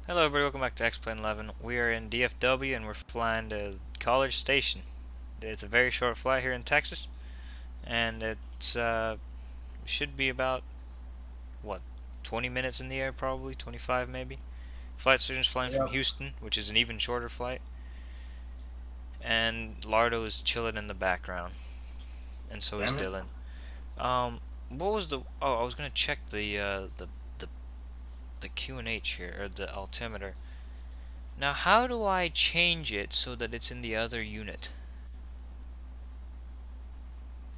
Hello everybody, welcome back to X-Plane 11. We are in DFW and we're flying to College Station. It's a very short flight here in Texas, and it's should be about, what, 20 minutes in the air probably, 25 maybe. Flight surgeon's flying from Yep. Houston, which is an even shorter flight, and Lardo is chilling in the background, and so is Damn it. Dylan. What was the, I was gonna check the QNH here, or the altimeter. Now, how do I change it so that it's in the other unit?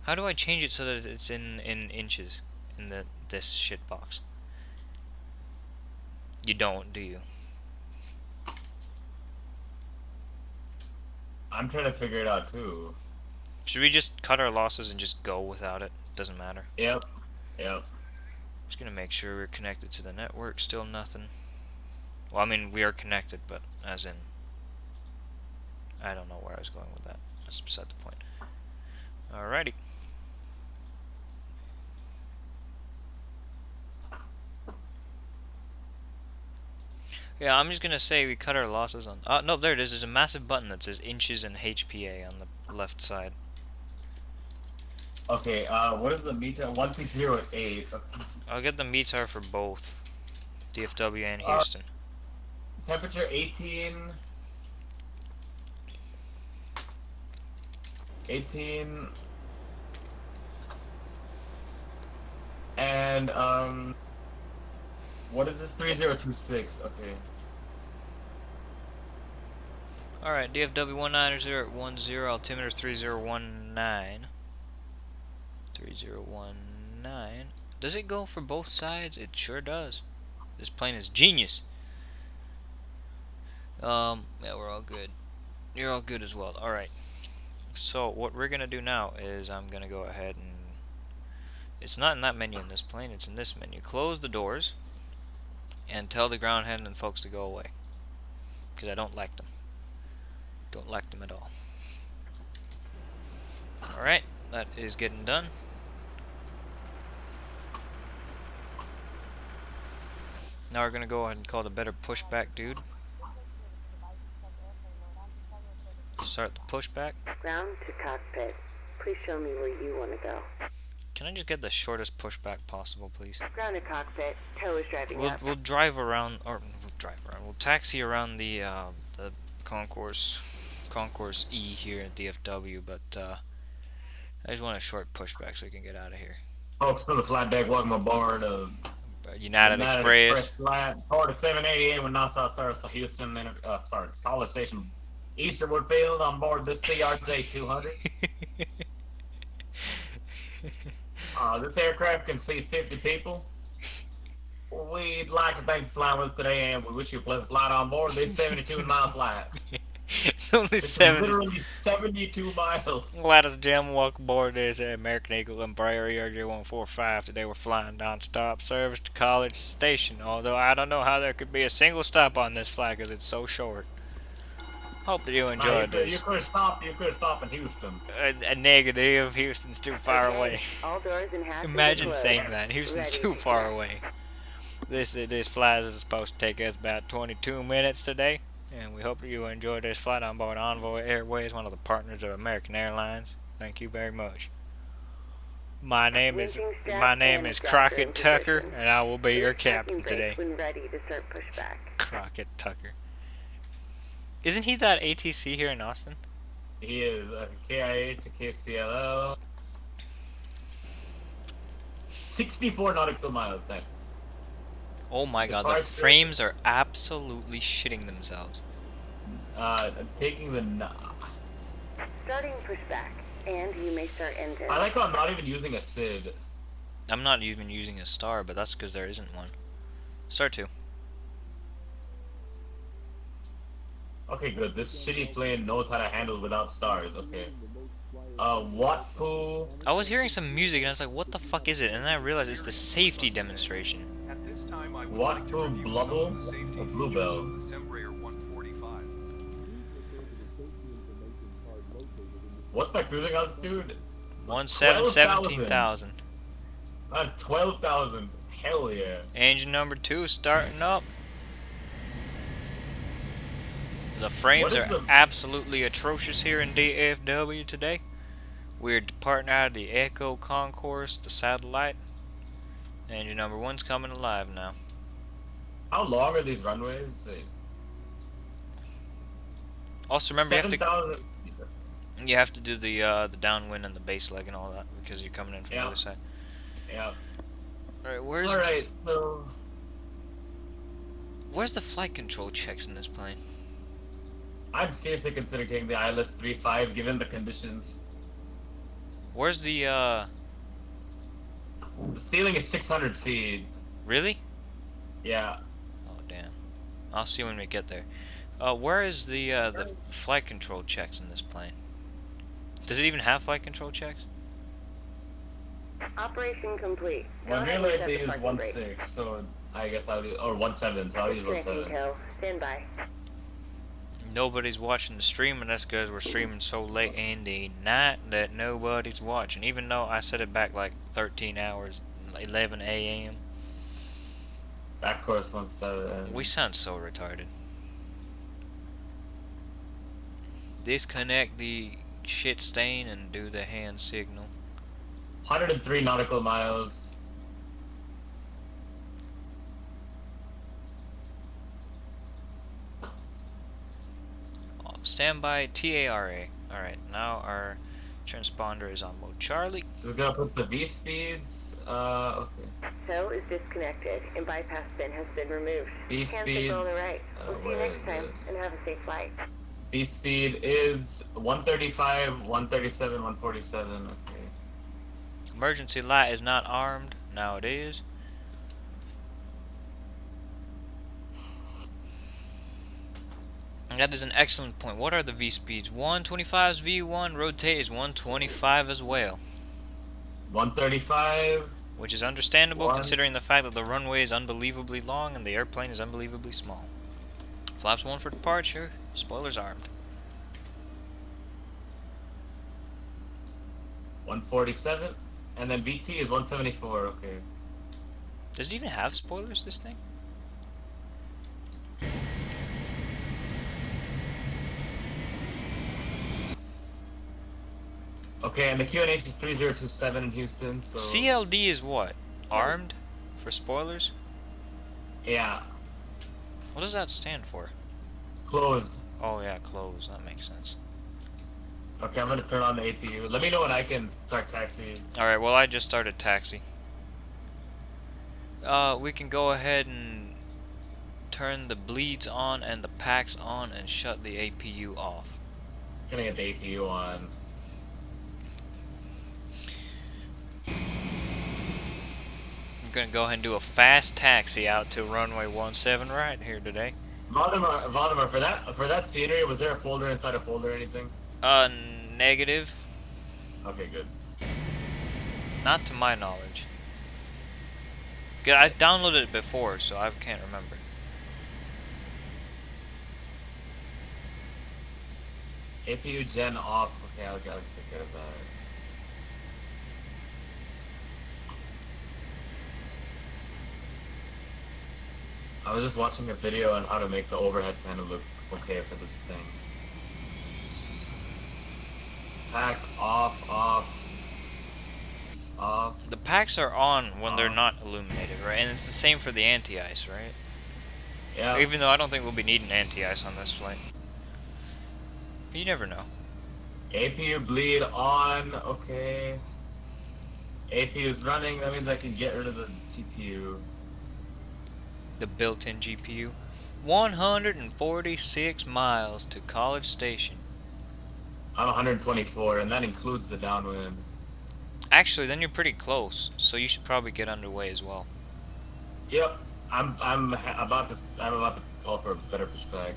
How do I change it so that it's in inches in this shit box? You don't, do you? I'm trying to figure it out too. Should we just cut our losses and just go without it? Doesn't matter. Yep. Yep. Just gonna make sure we're connected to the network. Still nothing. Well, I mean, we are connected, but as in, I don't know where I was going with that. That's beside the point. Alrighty. Yeah, I'm just gonna say we cut our losses on. No, there it is. There's a massive button that says inches and HPA on the left side. Okay, what is the meter? 1608. I'll get the METAR for both DFW and Houston. Temperature 18. 18. And, what is this? 3026. Okay. Alright, DFW 19010, altimeter 3019. 3019. Does it go for both sides? It sure does. This plane is genius. Yeah, we're all good. You're all good as well. Alright. So, what we're gonna do now is I'm gonna go ahead and... It's not in that menu in this plane, it's in this menu. Close the doors and tell the ground handling folks to go away. Because I don't like them. Don't like them at all. Alright, that is getting done. Now we're gonna go ahead and call the better pushback dude. Start the pushback. Ground to cockpit. Please show me where you want to go. Can I just get the shortest pushback possible, please? Ground to cockpit. Tow is driving up. We'll drive around, or we'll drive around. We'll taxi around the concourse E here at DFW, but I just want a short pushback so we can get out of here. Folks from the flight deck, welcome aboard. United Express. Flight, Florida 788 with Nassau service to Houston, College Station, Easterwood Field on board this CRJ 200. This aircraft can seat 50 people. We'd like to thank you for flying with us today, and we wish you a pleasant flight on board this 72-mile flight. It's only It's 70. literally 72 miles. Ladies and gentlemen, welcome aboard this American Eagle Embraer ERJ145. Today we're flying non-stop service to College Station, although I don't know how there could be a single stop on this flight because it's so short. Hope that you enjoyed this. You could stop in Houston. A negative. Houston's too far away. All doors and hatches Imagine are saying closed. that. Houston's Ready too to far fly. away. This flight is supposed to take us about 22 minutes today, and we hope that you enjoyed this flight on board Envoy Airways, one of the partners of American Airlines. Thank you very much. My name is Crockett Tucker, and I will be your captain today. When ready to start pushback. Crockett Tucker. Isn't he that ATC here in Austin? He is KIA to KCLO. 64 nautical miles, thanks. Oh my god, the frames are absolutely shitting themselves. Taking the... Starting pushback. And you may start engine. I like how I'm not even using a SID. I'm not even using a star, but that's because there isn't one. Star 2. Okay, good. This shitty plane knows how to handle without stars. Okay. What pool? I was hearing some music and I was like, what the fuck is it? And then I realized it's the safety demonstration. What pool? Blubble? Or Bluebell? What's my cruising altitude? 17,000. 12,000. Hell yeah. Engine number 2 starting up. The frames What is are the... absolutely atrocious here in DFW today. We're departing out of the Echo Concourse, the satellite. Engine number 1's coming alive now. How long are these runways? Also, remember 7,000. you have to do the downwind and the base leg and all that because you're coming in from the Yeah. other side. Yeah. Alright, Alright, so... where's the flight control checks in this plane? I'd seriously consider taking the ILS-35 given the conditions. Where's the The ceiling is 600 feet. really? Yeah. Oh damn. I'll see when we get there. Where is the flight control checks in this plane? Does it even have flight control checks? Operation complete. Go Well, ahead real and life set they the use parking brake. 1.6, so I guess I'll use... or 1.7, so I'll use Connecting 1.7. tow. Stand by. Nobody's watching the stream, and that's because we're streaming so late in the night that nobody's watching. Even though I set it back like 13 hours, 11 a.m. Back course 1.7. We sound so retarded. Disconnect the shit stain and do the hand signal. 103 nautical miles. Standby TARA. Alright, now our transponder is on mode Charlie. We're gonna put the V speeds. Okay. Tow is disconnected and bypass bin has been removed. V Hand speed. signal on the right. We'll see you where next time is it? and have a safe flight. V speed is 135, 137, 147. Okay. Emergency light is not armed. Now it is. And that is an excellent point. What are the V speeds? 125's V1, rotate is 125 as well. 135. Which is understandable One. considering the fact that the runway is unbelievably long and the airplane is unbelievably small. Flaps 1 for departure. Spoilers armed. 147. And then VT is 174. Okay. Does it even have spoilers, this thing? Okay, and the QNH is 3027 in Houston. So CLD is what? Armed? For spoilers? yeah, What does that stand for? closed. Oh yeah, close. That makes sense. Okay, I'm gonna turn on the APU. Let me know when I can start taxiing. Alright, well I just started taxi. We can go ahead and turn the bleeds on and the packs on and shut the APU off. Gonna get the APU on. I'm gonna go ahead and do a fast taxi out to runway 17 right here today. Valdemar, for that scenery, was there a folder inside a folder or anything? Negative. Okay, good. Not to my knowledge. 'Cause I downloaded it before, so I can't remember. APU gen off. Okay, I gotta take care of that. I was just watching a video on how to make the overhead kind of look okay for this thing. Pack off, off, off. The packs are on when they're not illuminated, right? And it's the same for the anti-ice, right? Yeah. Even though I don't think we'll be needing anti-ice on this flight. But you never know. APU bleed on. Okay. APU is running. That means I can get rid of the GPU. The built-in GPU. 146 miles to College Station. I'm 124, and that includes the downwind. Actually, then you're pretty close, so you should probably get underway as well. Yep. I'm about to call for a better perspective.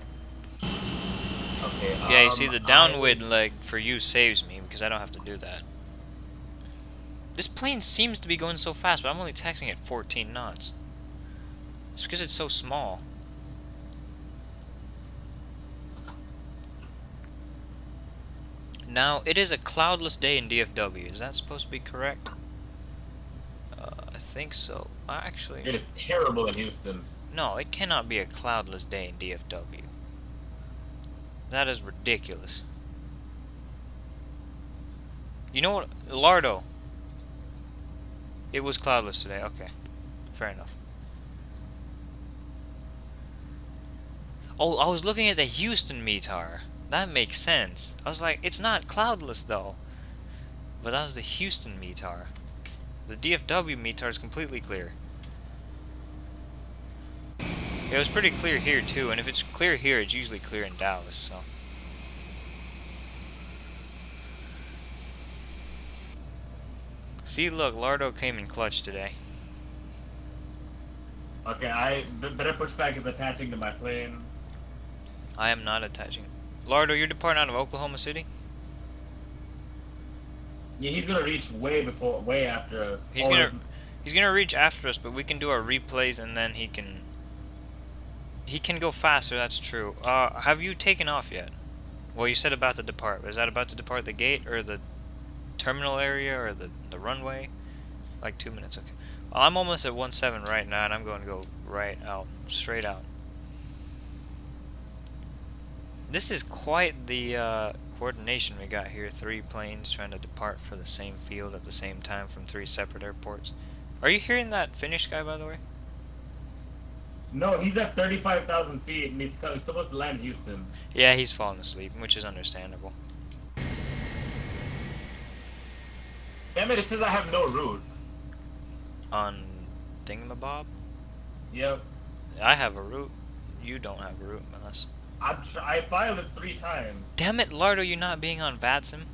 Okay. Yeah, you see, the downwind leg for you saves me because I don't have to do that. This plane seems to be going so fast, but I'm only taxiing at 14 knots. It's because it's so small. Now, it is a cloudless day in DFW. Is that supposed to be correct? I think so. Actually, It is terrible in Houston. no, it cannot be a cloudless day in DFW. That is ridiculous. You know what? Lardo. It was cloudless today. Okay. Fair enough. Oh, I was looking at the Houston METAR. That makes sense. I was like, it's not cloudless though. But that was the Houston METAR. The DFW METAR is completely clear. It was pretty clear here too, and if it's clear here, it's usually clear in Dallas, so. See, look, Lardo came in clutch today. Okay, I better pushback is attaching to my plane. I am not attaching. Lardo, you're departing out of Oklahoma City? Yeah, he's gonna reach way after us. He's gonna reach after us, but we can do our replays and then he can go faster, that's true. Have you taken off yet? Well, you said about to depart. Is that about to depart the gate or the terminal area or the runway? Like 2 minutes, okay. Well, I'm almost at 17 right now and I'm going to go right out, straight out. This is quite the coordination we got here. 3 planes trying to depart for the same field at the same time from 3 separate airports. Are you hearing that Finnish guy, by the way? No, he's at 35,000 feet and he's supposed to land Houston. Yeah, he's falling asleep, which is understandable. Damn it says I have no route. On Thingamabob? Yep. I have a route. You don't have a route, unless... I filed it 3 times. Damn it, Lardo, you not being on VATSIM?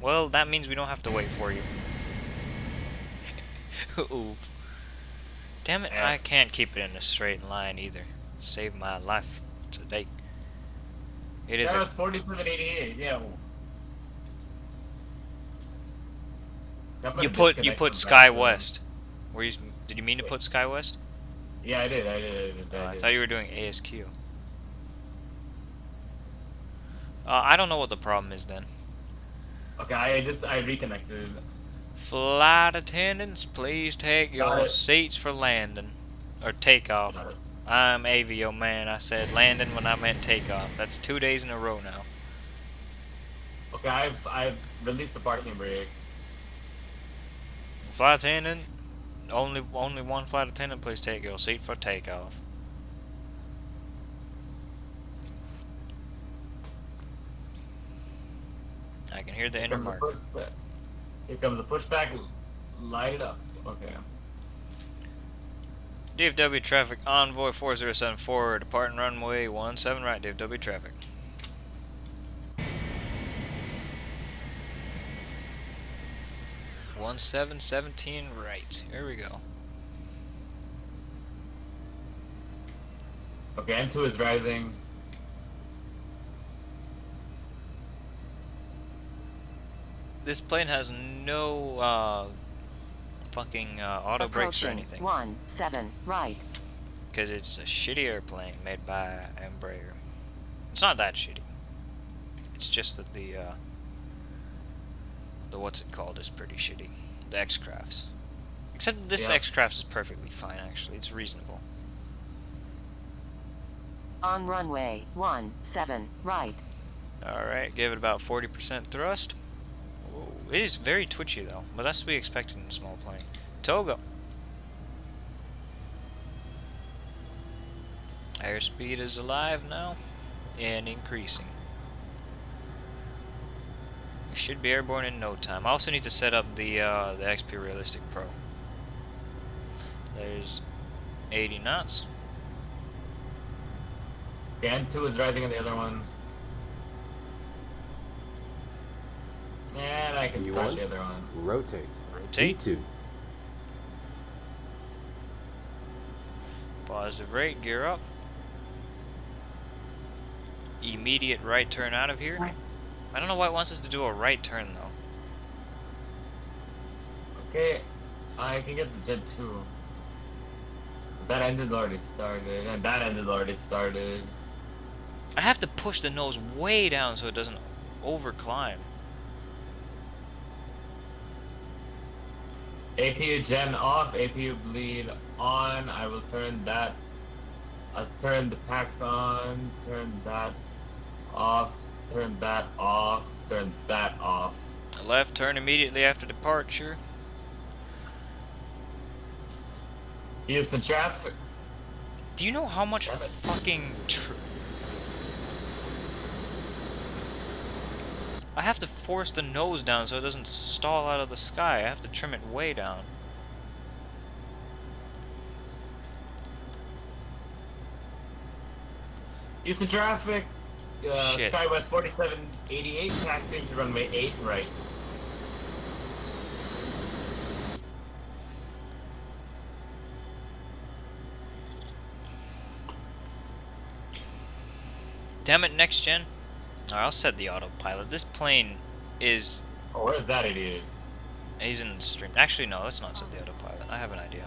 Well, that means we don't have to wait for you. Oof. Damn it, I can't keep it in a straight line either. Save my life today. It is that was 4788, yeah. You put Sky West. Did you mean to put Sky West? Yeah, I did. I thought you were doing ASQ. I don't know what the problem is then. Okay, I reconnected. Flight attendants, please take your seats for landing. Or takeoff. I'm Avioman. I said landing when I meant takeoff. That's 2 days in a row now. Okay, I've released the parking brake. Flight attendant, only one flight attendant, please take your seat for takeoff. I can hear the inner mark. Here comes the pushback. Light it up. Okay. DFW traffic, Envoy 4074, departing runway 17 right, DFW traffic. 1717 right. Here we go. Okay, N2 is rising. This plane has no fucking auto brakes or anything. 17 right. Because it's a shitty airplane made by Embraer. It's not that shitty. It's just that the what's it called is pretty shitty. The X-Crafts. Except this X-Crafts is perfectly fine actually. It's reasonable. On runway 17 right. Alright, give it about 40% thrust. Whoa. It is very twitchy though, but that's to be expected in a small plane. Togo. Airspeed is alive now and increasing. We should be airborne in no time. I also need to set up the XP Realistic Pro. There's 80 knots. The N2 is rising on the other one. And I can start the other one. Rotate. Rotate. E2. Positive rate, gear up. Immediate right turn out of here. I don't know why it wants us to do a right turn though. Okay, I can get the Jet 2. That engine's already started, and that engine's already started. I have to push the nose way down so it doesn't overclimb. APU gen off, APU bleed on. I will turn that. I'll turn the packs on, turn that off, turn that off, turn that off. Left turn immediately after departure. Houston traffic. Do you know how much Damn it. fucking I have to force the nose down so it doesn't stall out of the sky. I have to trim it way down. Houston traffic. Shit. Skywest 4788, taxi to runway 8 right. Damn it, next gen. Alright, I'll set the autopilot. This plane is... Oh, where's that idiot? He's in the stream. Actually, no, let's not set the autopilot. I have an idea.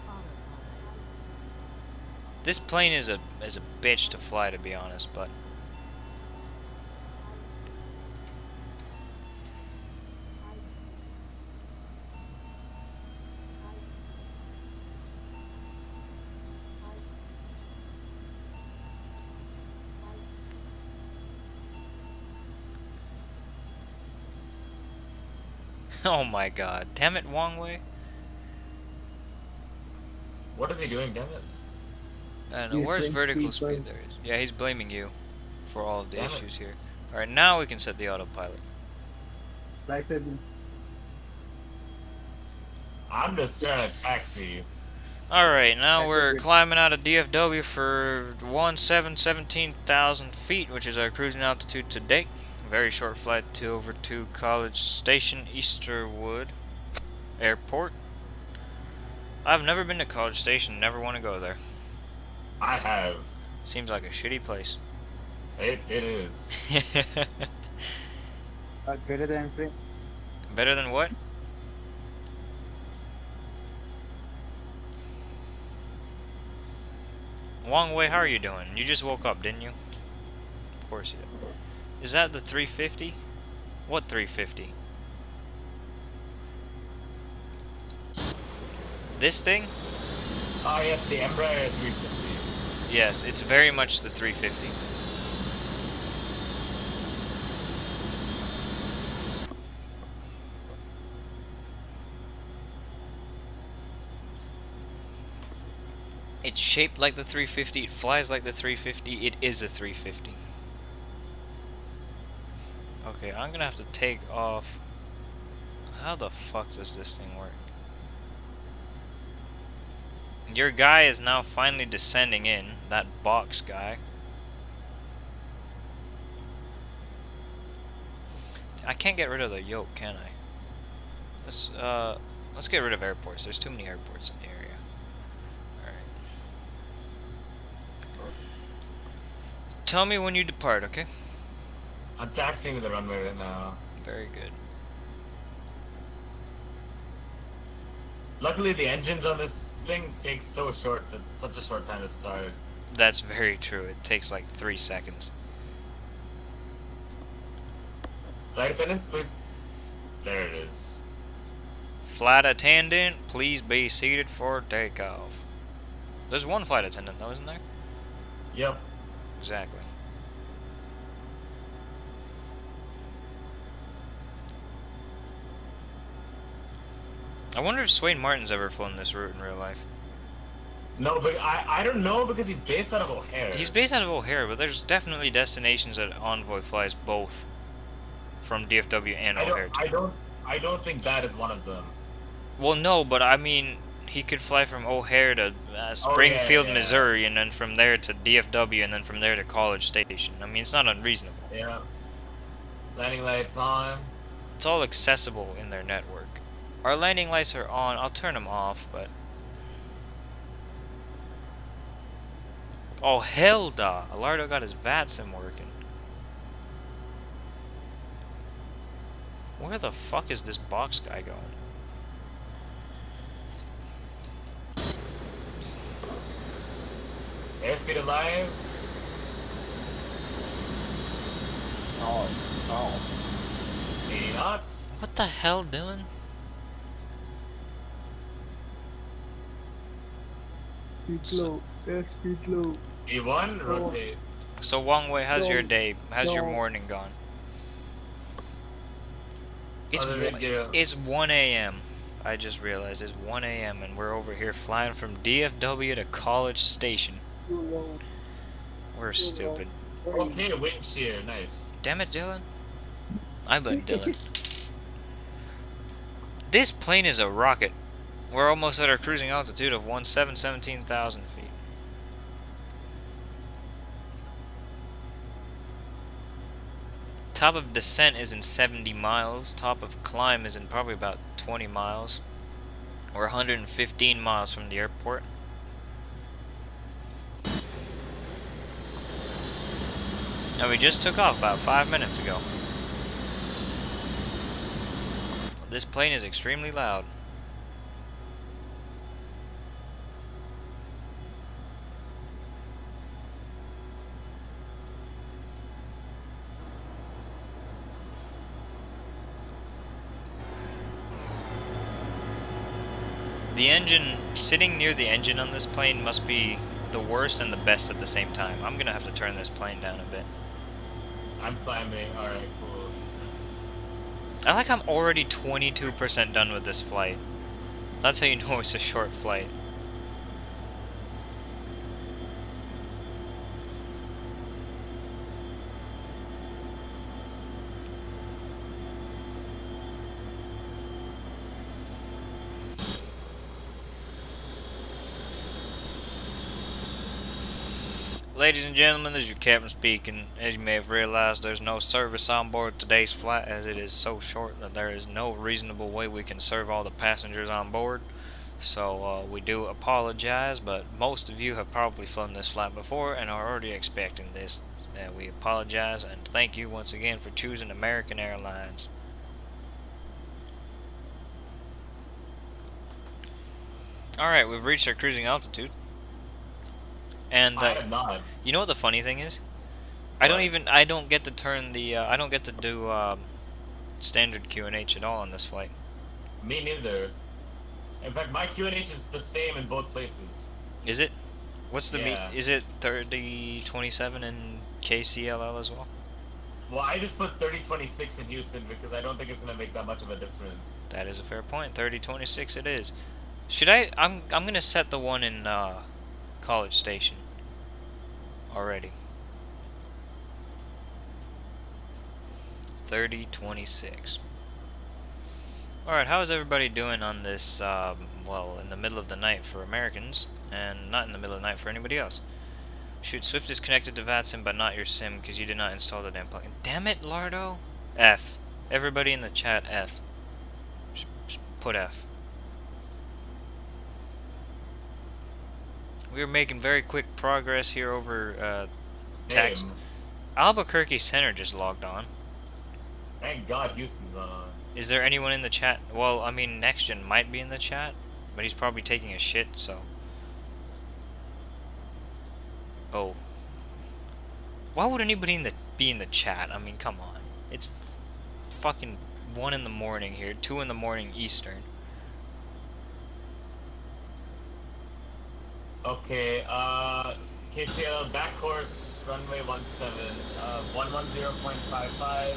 This plane is a bitch to fly, to be honest, but... Oh my god. Damn it, Wong Wei. What is he doing, damn it? I don't know. You Where's think vertical people- speed? There he is. Yeah, he's blaming you for all of the Damn it. issues here. Alright, now we can set the autopilot. Like I said, I'm just trying to taxi you. Alright, now That's we're what you're- climbing out of DFW for 17,000 feet, which is our cruising altitude to date. Very short flight to over to College Station, Easterwood Airport. I've never been to College Station, never want to go there. I have. Seems like a shitty place. It is. better than friend. Better than what? Wong Wei, how are you doing? You just woke up, didn't you? Of course you did. Is that the 350? What 350? This thing? Oh, yes, the Embraer 350. Yes, it's very much the 350. It's shaped like the 350, it flies like the 350, it is a 350. Okay, I'm gonna have to take off. How the fuck does this thing work? Your guy is now finally descending in, that box guy. I can't get rid of the yoke, can I? Let's get rid of airports. There's too many airports in the area. Alright. Tell me when you depart, okay? I'm taxiing to the runway right now. Very good. Luckily, the engines on this thing take so short, such a short time to start. That's very true. It takes like 3 seconds. Flight attendants, please. There it is. Flight attendant, please be seated for takeoff. There's one flight attendant though, isn't there? Yep. Exactly. I wonder if Swain Martin's ever flown this route in real life. No, but I don't know because he's based out of O'Hare. He's based out of O'Hare, but there's definitely destinations that Envoy flies both from DFW and O'Hare. I don't think that is one of them. Well, no, but I mean, he could fly from O'Hare to Springfield, yeah. Missouri, and then from there to DFW, and then from there to College Station. I mean, it's not unreasonable. Yeah. Landing lights on. It's all accessible in their network. Our landing lights are on. I'll turn them off, but... Oh, hell da! Alardo got his VATSIM working. Where the fuck is this box guy going? Airspeed alive. Oh. 80 knots. What the hell, Dylan? Speed low. Speed low. E1, rotate. So Wong Wei, how's your No, day? How's your no. morning gone? It's Other one, video. it's 1 a.m. I just realized it's 1 a.m. and we're over here flying from DFW to College Station. Too low. We're Too low. stupid. Okay, wind shear, nice. Damn it, Dylan. I blame Dylan. This plane is a rocket. We're almost at our cruising altitude of 17,000 feet. Top of descent is in 70 miles. Top of climb is in probably about 20 miles. We're 115 miles from the airport. And we just took off about 5 minutes ago. This plane is extremely loud. The engine, sitting near the engine on this plane must be the worst and the best at the same time. I'm gonna have to turn this plane down a bit. I'm climbing. Alright, cool. I like I'm already 22% done with this flight. That's how you know it's a short flight. Ladies and gentlemen, this is your captain speaking. As you may have realized, there's no service on board today's flight as it is so short that there is no reasonable way we can serve all the passengers on board. So we do apologize, but most of you have probably flown this flight before and are already expecting this. We apologize and thank you once again for choosing American Airlines. Alright, we've reached our cruising altitude. And I am not. you know what the funny thing is? I don't get to turn the I don't get to do standard QNH at all on this flight. Me neither. In fact, my QNH is the same in both places. Is it? What's the Yeah. is it 3027 in KCLL as well? Well, I just put 3026 in Houston because I don't think it's gonna make that much of a difference. That is a fair point. 3026 it is. Should I'm gonna set the one in College Station already. 3026. Alright, how is everybody doing on this, well, in the middle of the night for Americans, and not in the middle of the night for anybody else? Shoot, Swift is connected to VATSIM, but not your SIM, because you did not install the damn plugin. Damn it, Lardo! F. Everybody in the chat, F. Just put F. We are making very quick progress here over, Texas. Damn. Albuquerque Center just logged on. Thank God Houston's on. Is there anyone in the chat? Well, I mean, NextGen might be in the chat, but he's probably taking a shit, so. Oh. Why would anybody be in the chat? I mean, come on. It's fucking 1 in the morning here, 2 in the morning Eastern. Okay, KCL back course, runway 17, 110.55.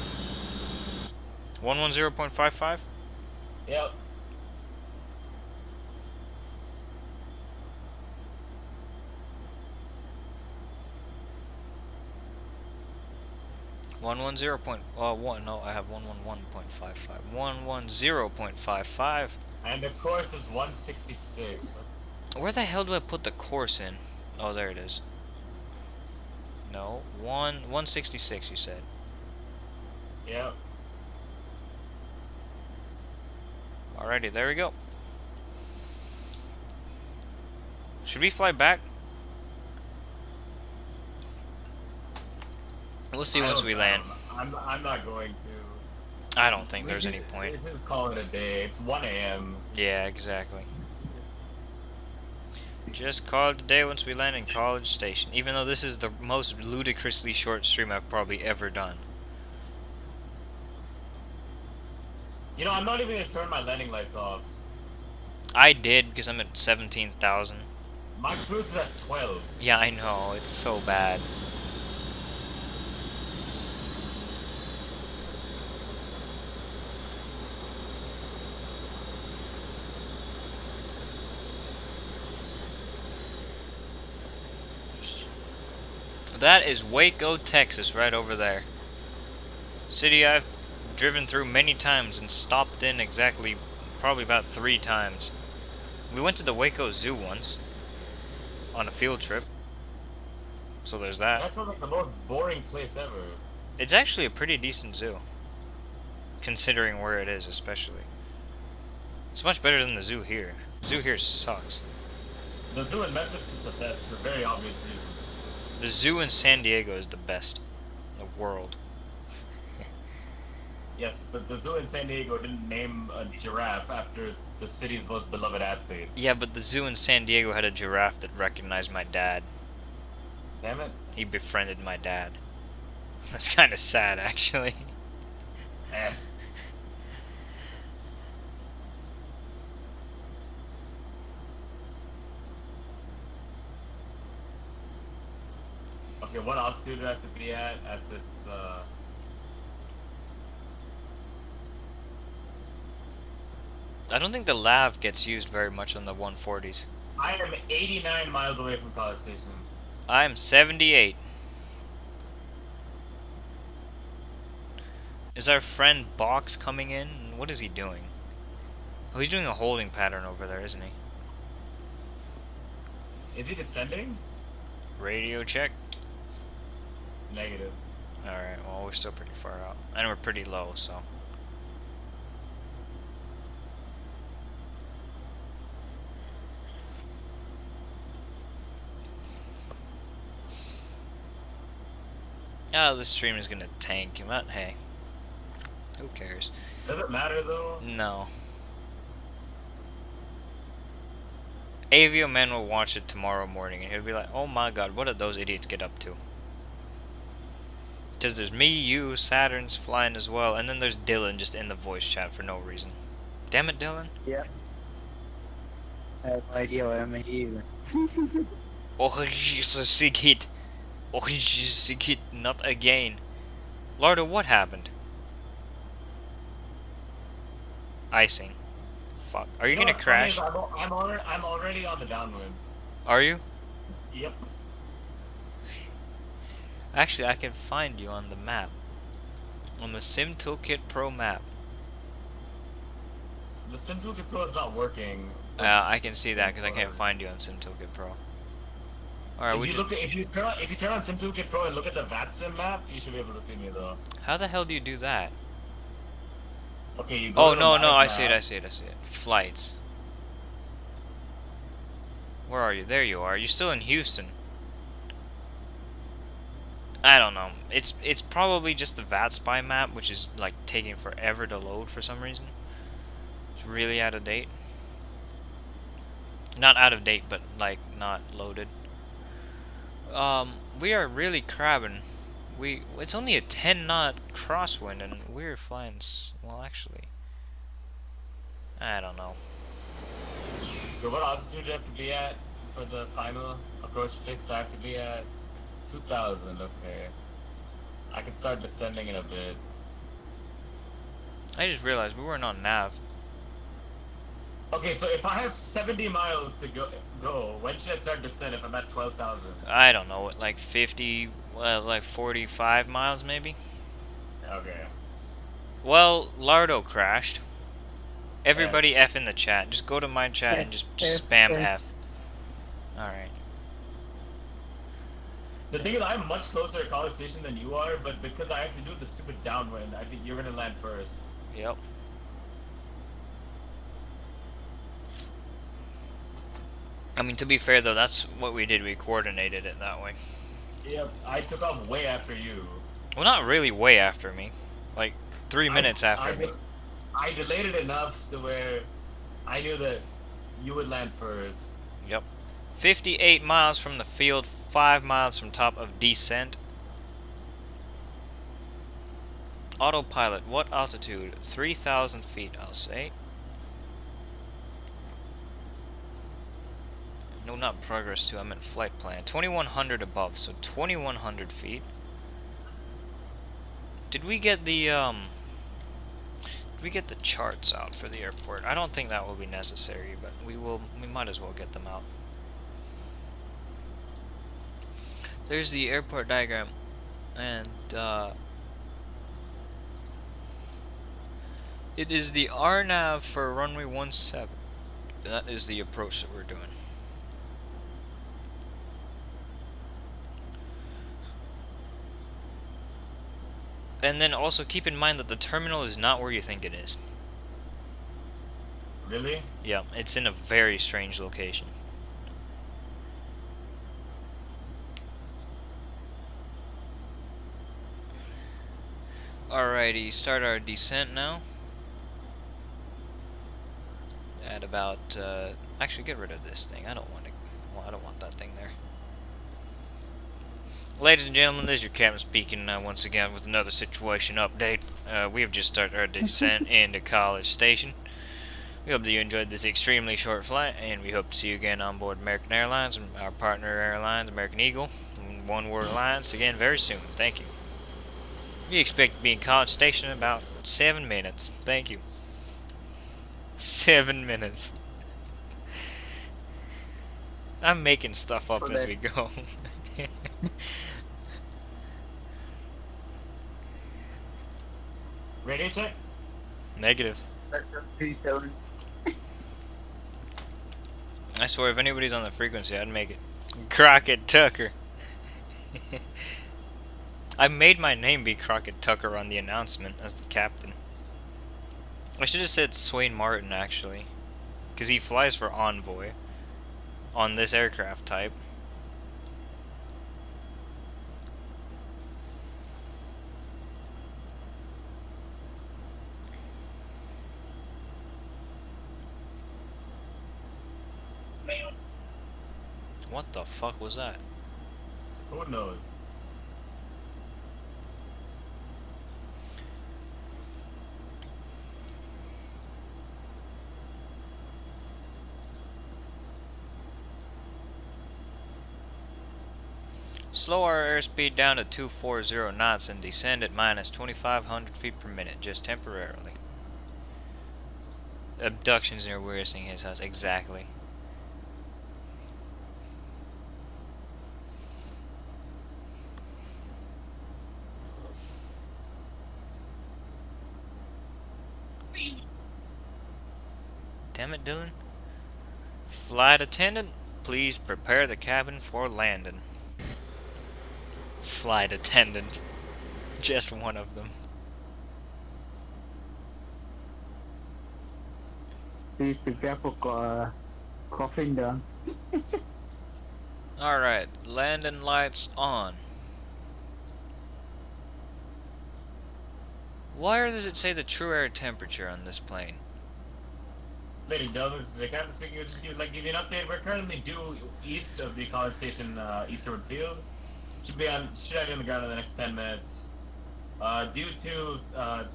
110.55? Yep. One. No, I have 111.55. 110.55. And the course is 166. Where the hell do I put the course in? Oh, there it is. No, 166. You said. Yep. Alrighty, there we go. Should we fly back? We'll see once we land. I'm not going to. I don't think there's any point. This is call it a day. It's 1 a.m. Yeah, exactly. Just call it a day once we land in College Station. Even though this is the most ludicrously short stream I've probably ever done. You know, I'm not even gonna turn my landing lights off. I did because I'm at 17,000. My cruise is at 12. Yeah, I know. It's so bad. That is Waco, Texas, right over there. City I've driven through many times and stopped in exactly, probably about 3 times. We went to the Waco Zoo once on a field trip, so there's that. That sounds like the most boring place ever. It's actually a pretty decent zoo, considering where it is, especially. It's much better than the zoo here. Zoo here sucks. The zoo in Memphis is the best for very obvious reasons. The zoo in San Diego is the best in the world. Yes, but the zoo in San Diego didn't name a giraffe after the city's most beloved athlete. Yeah, but the zoo in San Diego had a giraffe that recognized my dad. Damn it. He befriended my dad. That's kind of sad, actually. Eh. Okay, what altitude do I have to be at this, I don't think the lav gets used very much on the 140s. I am 89 miles away from College Station. I'm 78. Is our friend Box coming in? What is he doing? Oh, he's doing a holding pattern over there, isn't he? Is he descending? Radio check. Negative. Alright, well, we're still pretty far out. And we're pretty low, so. Oh, this stream is gonna tank, but hey. Who cares? Does it matter though? No. Avioman will watch it tomorrow morning and he'll be like, oh my god, what did those idiots get up to? Because there's me, you, Saturn's flying as well, and then there's Dylan just in the voice chat for no reason. Damn it, Dylan. Yeah. I have no idea what I'm either. Oh, he's a sick hit. Oh, he's a sick hit. Not again. Lardo, what happened? Icing. Fuck. Are you gonna what's funny crash? is I'm already on the downwind. Are you? Yep. Actually, I can find you on the map. On the Sim Toolkit Pro map. The SimToolkit Pro is not working. I can see that because I can't find you on Sim Toolkit Pro. Alright, we just... If you turn on SimToolkit Pro and look at the VATSIM map, you should be able to see me though. How the hell do you do that? Okay, you go Oh, to the no, map I see it. Flights. Where are you? There you are. You're still in Houston. I don't know. It's probably just the VATSpy map, which is like taking forever to load for some reason. It's really out of date. Not out of date, but like not loaded. We are really crabbing. It's only a 10 knot crosswind and we're flying well, actually. I don't know. So what altitude do you have to be at for the final approach fix? I have to be at 2,000, okay. I can start descending in a bit. I just realized we weren't on nav. Okay, so if I have 70 miles to go, when should I start descent if I'm at 12,000? I don't know, what, like 50, like 45 miles maybe? Okay. Well, Lardo crashed. Everybody F in the chat. Just go to my chat and just spam F. Alright. The thing is, I'm much closer to College Station than you are, but because I have to do the stupid downwind, I think you're gonna land first. Yep. I mean, to be fair though, that's what we did. We coordinated it that way. Yep, I took off way after you. Well, not really way after me. Like, 3 minutes after me. I delayed it enough to where I knew that you would land first. Yep. 58 miles from the field, 5 miles from top of descent. Autopilot, what altitude? 3,000 feet, I'll say. No, not progress to, I meant flight plan. 2,100 above, so 2,100 feet. Did we get the charts out for the airport? I don't think that will be necessary, but we might as well get them out. There's the airport diagram, and it is the RNAV for runway 17. That is the approach that we're doing. And then also keep in mind that the terminal is not where you think it is. Really? Yeah, it's in a very strange location. Alrighty, start our descent now. At about, actually get rid of this thing. I don't want that thing there. Ladies and gentlemen, this is your captain speaking once again with another situation update. We have just started our descent into College Station. We hope that you enjoyed this extremely short flight, and we hope to see you again on board American Airlines and our partner airlines, American Eagle, and One World Alliance, again very soon. Thank you. We expect to be in College Station in about 7 minutes. Thank you. 7 minutes. I'm making stuff up as we go. Radio check? Negative. That's 37. I swear, if anybody's on the frequency, I'd make it Crockett Tucker. I made my name be Crockett Tucker on the announcement as the captain. I should have said Swain Martin, actually. Because he flies for Envoy on this aircraft type. What the fuck was that? Who knows? Slow our airspeed down to 240 knots and descend at minus 2,500 feet per minute, just temporarily. Abductions near Wearsing house, exactly. Damn it, Dylan. Flight attendant, please prepare the cabin for landing. Flight attendant. Just one of them. Please prepare for coughing down. Alright, landing lights on. Why does it say the true air temperature on this plane? Lady Douglas, the captain speaking, would like to give you an update. We're currently due east of the College Station eastward field. Should have you on the ground in the next 10 minutes. Due to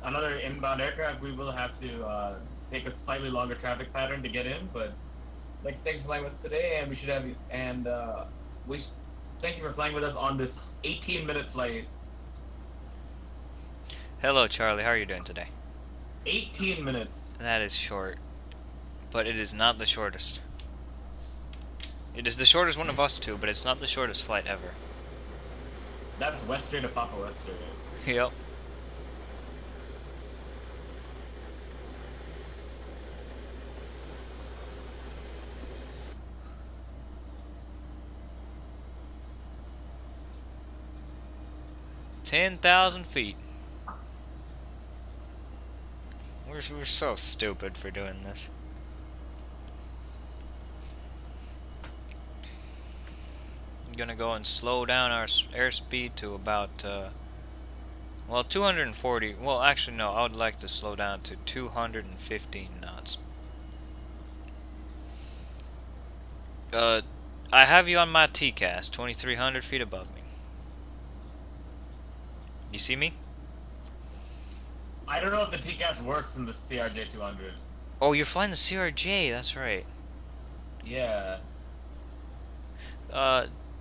another inbound aircraft, we will have to take a slightly longer traffic pattern to get in, but thanks for flying with us today, and we should have you, and thank you for flying with us on this 18-minute flight. Hello, Charlie. How are you doing today? 18 minutes. That is short. But it is not the shortest. It is the shortest one of us two, but it's not the shortest flight ever. That's Western to Papa Western. Yep. $10,000 feet. We're so stupid for doing this. I'm gonna go and slow down our airspeed to about, well, 240. Well, actually, no, I would like to slow down to 215 knots. I have you on my TCAS, 2,300 feet above me. You see me? I don't know if the TCAS works in the CRJ 200. Oh, you're flying the CRJ, that's right. Yeah.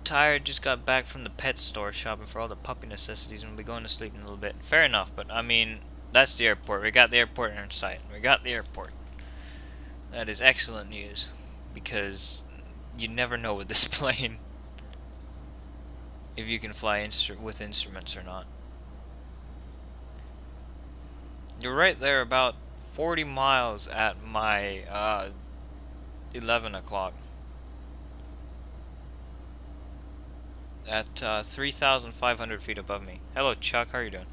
Tired, just got back from the pet store shopping for all the puppy necessities and we'll be going to sleep in a little bit. Fair enough, but I mean, that's the airport. We got the airport in sight. We got the airport. That is excellent news, because you never know with this plane. if you can fly with instruments or not. You're right there, about 40 miles at my 11 o'clock. At 3,500 feet above me. Hello, Chuck. How are you doing?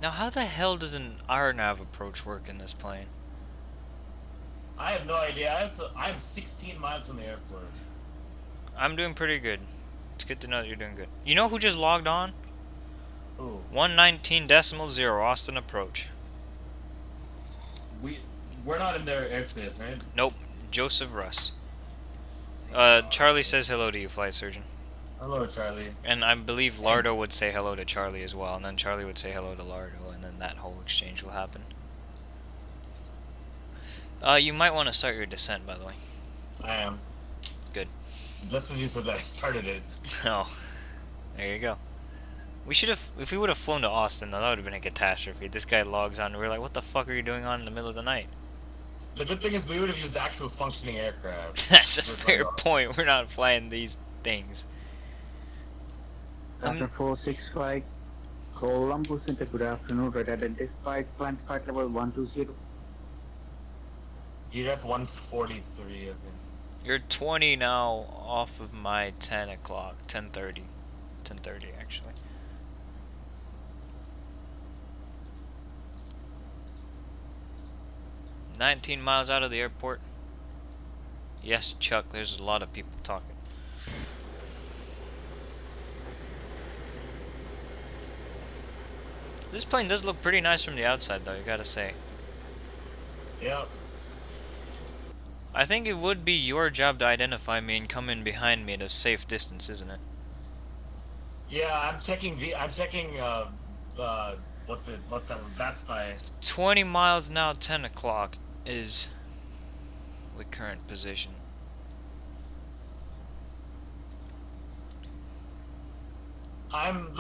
Now, how the hell does an RNAV approach work in this plane? I have no idea. I'm 16 miles from the airport. I'm doing pretty good. It's good to know that you're doing good. You know who just logged on? Ooh. 119.0 Austin approach. We're not in their airspace, right? Nope. Joseph Russ. Charlie says hello to you, flight surgeon. Hello, Charlie. And I believe Lardo would say hello to Charlie as well, and then Charlie would say hello to Lardo, and then that whole exchange will happen. You might want to start your descent, by the way. I am. Good. Just when you said that, I started it. Oh, there you go. We should have, if we would have flown to Austin, though, that would have been a catastrophe. This guy logs on, and we're like, what the fuck are you doing on in the middle of the night? The good thing is we would have used actual functioning aircraft. That's a fair point. We're not flying these things. After 465, Columbus Center, good afternoon. Red identified, plant flight level 120. GF 143, I think. You're 20 now off of my 10 o'clock, 10:30. 10:30, actually. "19 miles out of the airport." Yes, Chuck, there's a lot of people talking. This plane does look pretty nice from the outside, though, you gotta say. Yep. I think it would be your job to identify me and come in behind me at a safe distance, isn't it? Yeah, I'm checking what's that? That's my 20 miles now, 10 o'clock is the current position. I'm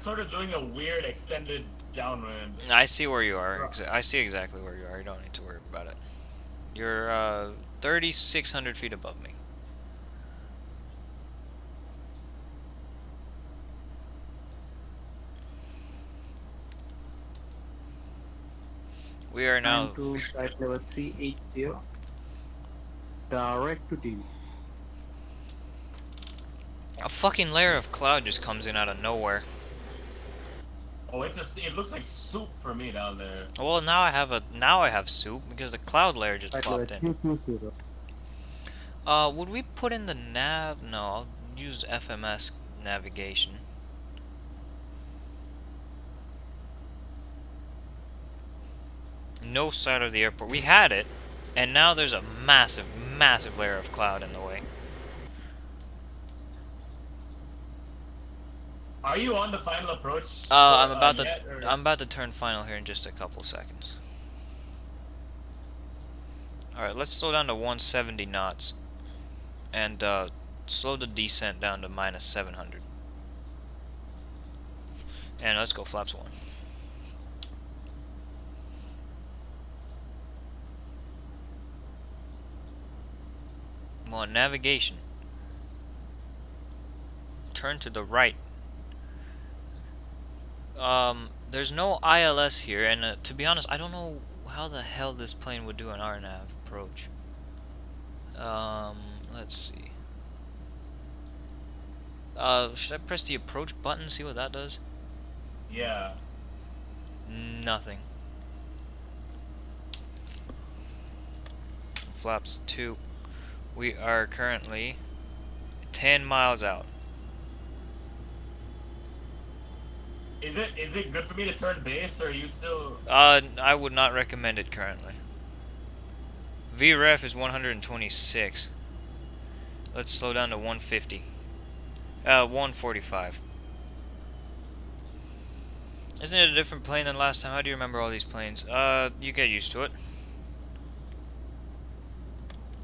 sort of doing a weird extended downwind. I see where you are. I see exactly where you are. You don't need to worry about it. You're 3,600 feet above me. We are now To flight level 380. Direct to team. a fucking layer of cloud just comes in out of nowhere. Oh, it looks like soup for me down there. Well, now I have soup because the cloud layer just Flight level popped in. 220. Would we put in the nav? No, I'll use FMS navigation. No sight of the airport. We had it, and now there's a massive, massive layer of cloud in the way. Are you on the final approach? I'm about to yet, or- I'm about to turn final here in just a couple seconds. All right, let's slow down to 170 knots, and slow the descent down to minus 700. And let's go flaps 1. Come on, navigation. Turn to the right. There's no ILS here, and to be honest, I don't know how the hell this plane would do an RNAV approach. Let's see. Should I press the approach button, see what that does? Yeah. Nothing. Flaps 2. We are currently 10 miles out. Is it good for me to turn base, or are you still? I would not recommend it currently. VREF is 126. Let's slow down to 150. 145. Isn't it a different plane than last time? How do you remember all these planes? You get used to it.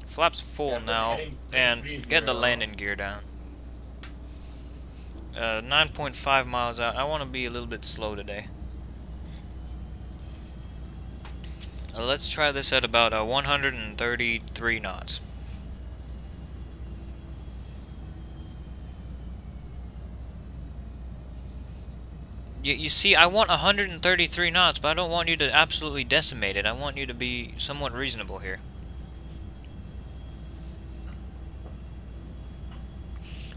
Flaps full Yeah, now, heading and 330. get the landing gear down. 9.5 miles out. I want to be a little bit slow today. Let's try this at about 133 knots. You see, I want 133 knots, but I don't want you to absolutely decimate it. I want you to be somewhat reasonable here.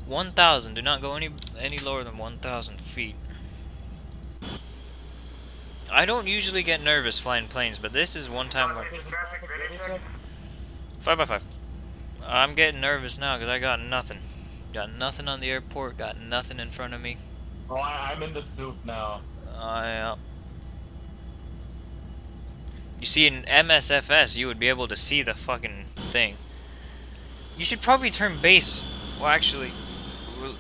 1,000. Do not go any lower than 1,000 feet. I don't usually get nervous flying planes, but this is one time where... 5x5. I'm getting nervous now because I got nothing. Got nothing on the airport, got nothing in front of me. Oh, I'm in the soup now. Yeah. You see, in MSFS, you would be able to see the fucking thing. You should probably turn base. Well, actually,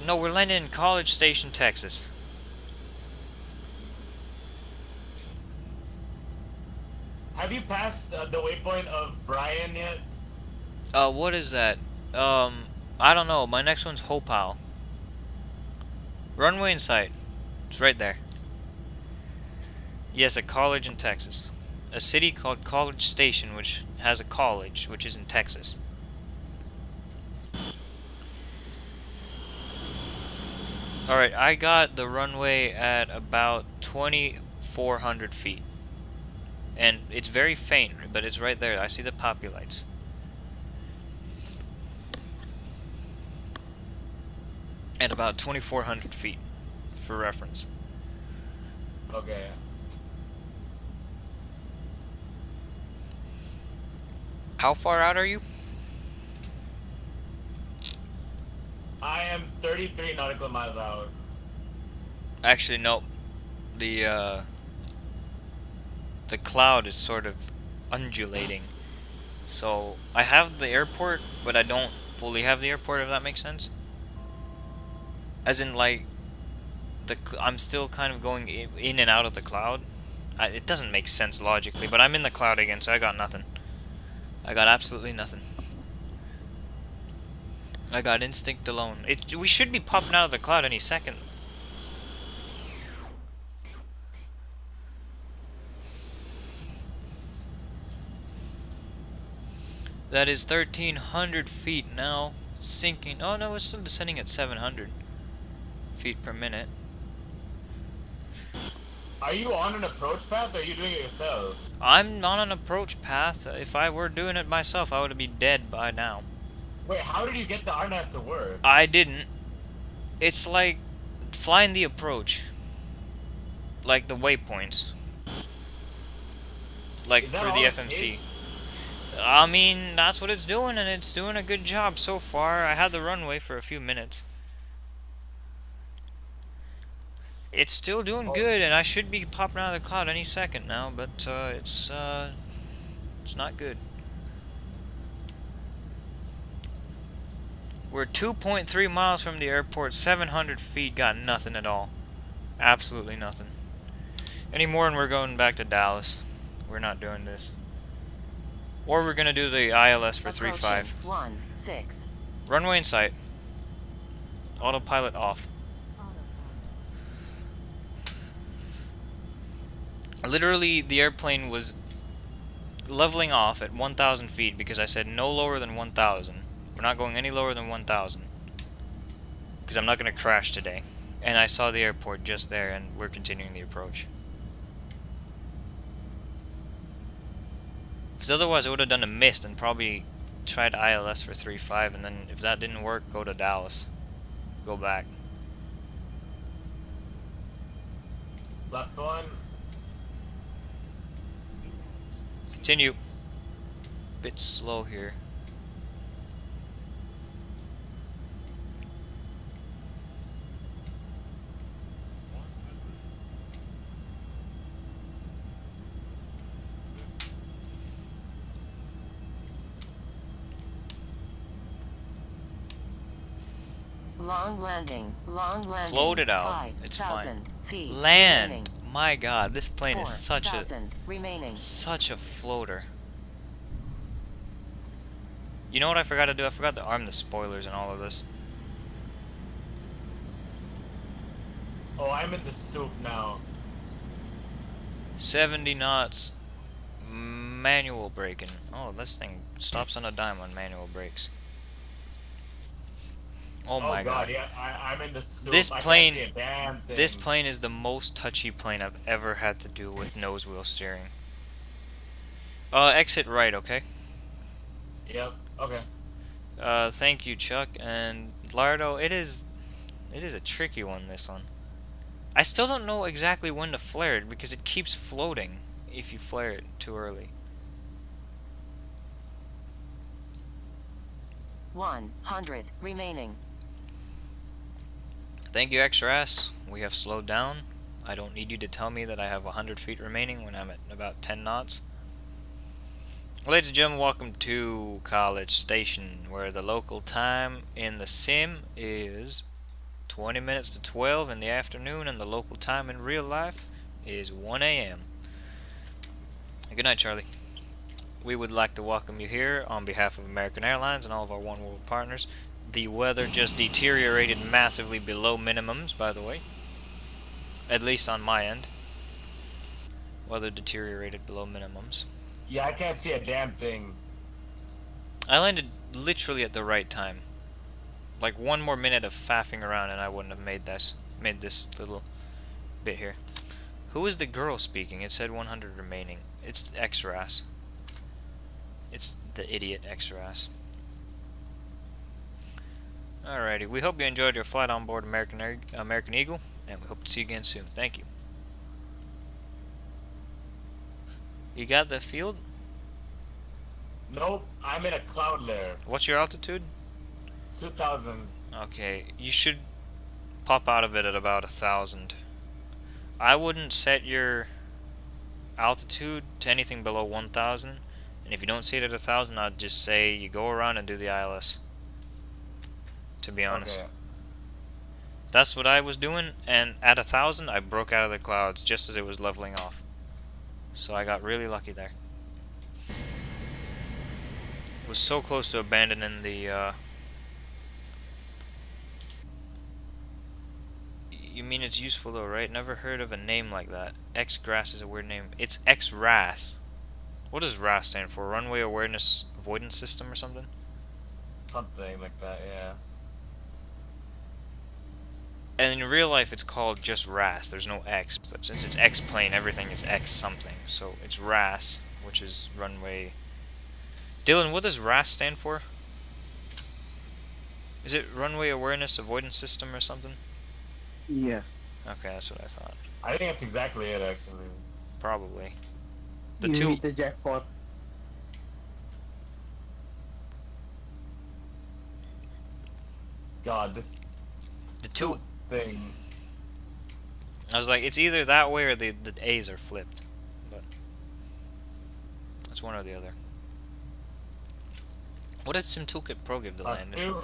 no, we're landing in College Station, Texas. Have you passed the waypoint of Brian yet? What is that? I don't know. My next one's Hopal. Runway in sight. It's right there. Yes, a college in Texas. A city called College Station, which has a college, which is in Texas. Alright, I got the runway at about 2,400 feet. And it's very faint, but it's right there. I see the poppy lights. At about 2,400 feet, for reference. Okay. How far out are you? I am 33 nautical miles out. Actually, no. The cloud is sort of undulating. So, I have the airport, but I don't fully have the airport, if that makes sense. As in, like, I'm still kind of going in and out of the cloud. It doesn't make sense logically, but I'm in the cloud again, so I got nothing. I got absolutely nothing. I got instinct alone. We should be popping out of the cloud any second. That is 1,300 feet now, sinking. Oh no, it's still descending at 700 feet per minute. Are you on an approach path or are you doing it yourself? I'm on an approach path. If I were doing it myself, I would be dead by now. Wait, how did you get the RNAV to work? I didn't. It's like flying the approach. Like the waypoints. Like Is that through all the it FMC. takes? I mean, that's what it's doing, and it's doing a good job so far. I had the runway for a few minutes. It's still doing good, and I should be popping out of the cloud any second now, but it's not good. We're 2.3 miles from the airport, 700 feet, got nothing at all. Absolutely nothing. Any more and we're going back to Dallas. We're not doing this. Or we're gonna do the ILS for 3.5. 1-6. Runway in sight. Autopilot off. Literally, the airplane was leveling off at 1,000 feet because I said no lower than 1,000. We're not going any lower than 1,000. Because I'm not going to crash today. And I saw the airport just there, and we're continuing the approach. Because otherwise I would have done a mist and probably tried ILS for 3.5, and then if that didn't work, go to Dallas. Go back. Left one. Continue. Bit slow here. Long landing. Long landing. Float it out. 5,000 It's fine. feet Land. remaining. My God, this plane is such a 4,000 remaining. floater. You know what I forgot to do? I forgot to arm the spoilers and all of this. Oh, I'm in the soup now. 70 knots. manual braking. Oh, this thing stops on a dime on manual brakes. Oh Oh my god, god. yeah, I'm in the soup. This I can't plane, see a damn thing. this plane is the most touchy plane I've ever had to do with nose wheel steering. Exit right, okay? Yep, okay. Thank you, Chuck. And Lardo, it is a tricky one, this one. I still don't know exactly when to flare it because it keeps floating if you flare it too early. 100 remaining. Thank you, XRS. We have slowed down. I don't need you to tell me that I have 100 feet remaining when I'm at about 10 knots. Ladies and gentlemen, welcome to College Station, where the local time in the sim is 20 minutes to 12 in the afternoon, and the local time in real life is 1 a.m. Good night, Charlie. We would like to welcome you here on behalf of American Airlines and all of our One World partners. The weather just deteriorated massively below minimums, by the way. At least on my end. Weather deteriorated below minimums. Yeah, I can't see a damn thing. I landed literally at the right time. Like one more minute of faffing around and I wouldn't have made this little bit here. Who is the girl speaking? It said 100 remaining. It's XRAS. It's the idiot XRAS. Alrighty, we hope you enjoyed your flight on board American Eagle, and we hope to see you again soon. Thank you. You got the field? Nope, I'm in a cloud layer. What's your altitude? 2000. Okay, you should pop out of it at about 1,000. I wouldn't set your altitude to anything below 1,000, and if you don't see it at 1,000, I'd just say you go around and do the ILS. To be honest. Okay. That's what I was doing, and at 1,000 I broke out of the clouds just as it was leveling off. So I got really lucky there. Was so close to abandoning the You mean it's useful though, right? Never heard of a name like that. X-Grass is a weird name. It's X-RAS. What does RAS stand for? Runway Awareness Avoidance System or something? Something like that, yeah. And in real life, it's called just RAS. There's no X, but since it's X-plane, everything is X something. So it's RAS, which is runway. Dylan, what does RAS stand for? Is it Runway Awareness Avoidance System or something? Yes. Okay, that's what I thought. I think that's exactly it, actually. Probably. The You two. hit the jackpot. God, this The two. thing. I was like, it's either that way or the A's are flipped, but it's one or the other. What did Sim Toolkit Pro give the landing? Two.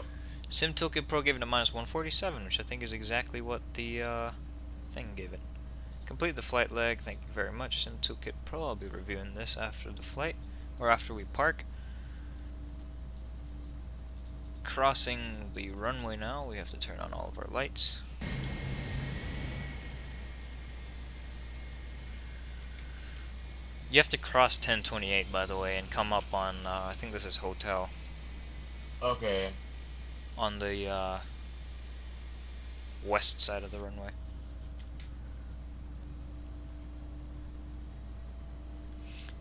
Sim Toolkit Pro gave it a -147, which I think is exactly what the thing gave it. Complete the flight leg. Thank you very much, Sim Toolkit Pro. I'll be reviewing this after the flight, or after we park. Crossing the runway now. We have to turn on all of our lights. You have to cross 1028, by the way, and come up on, I think this is Hotel, Okay. on the west side of the runway.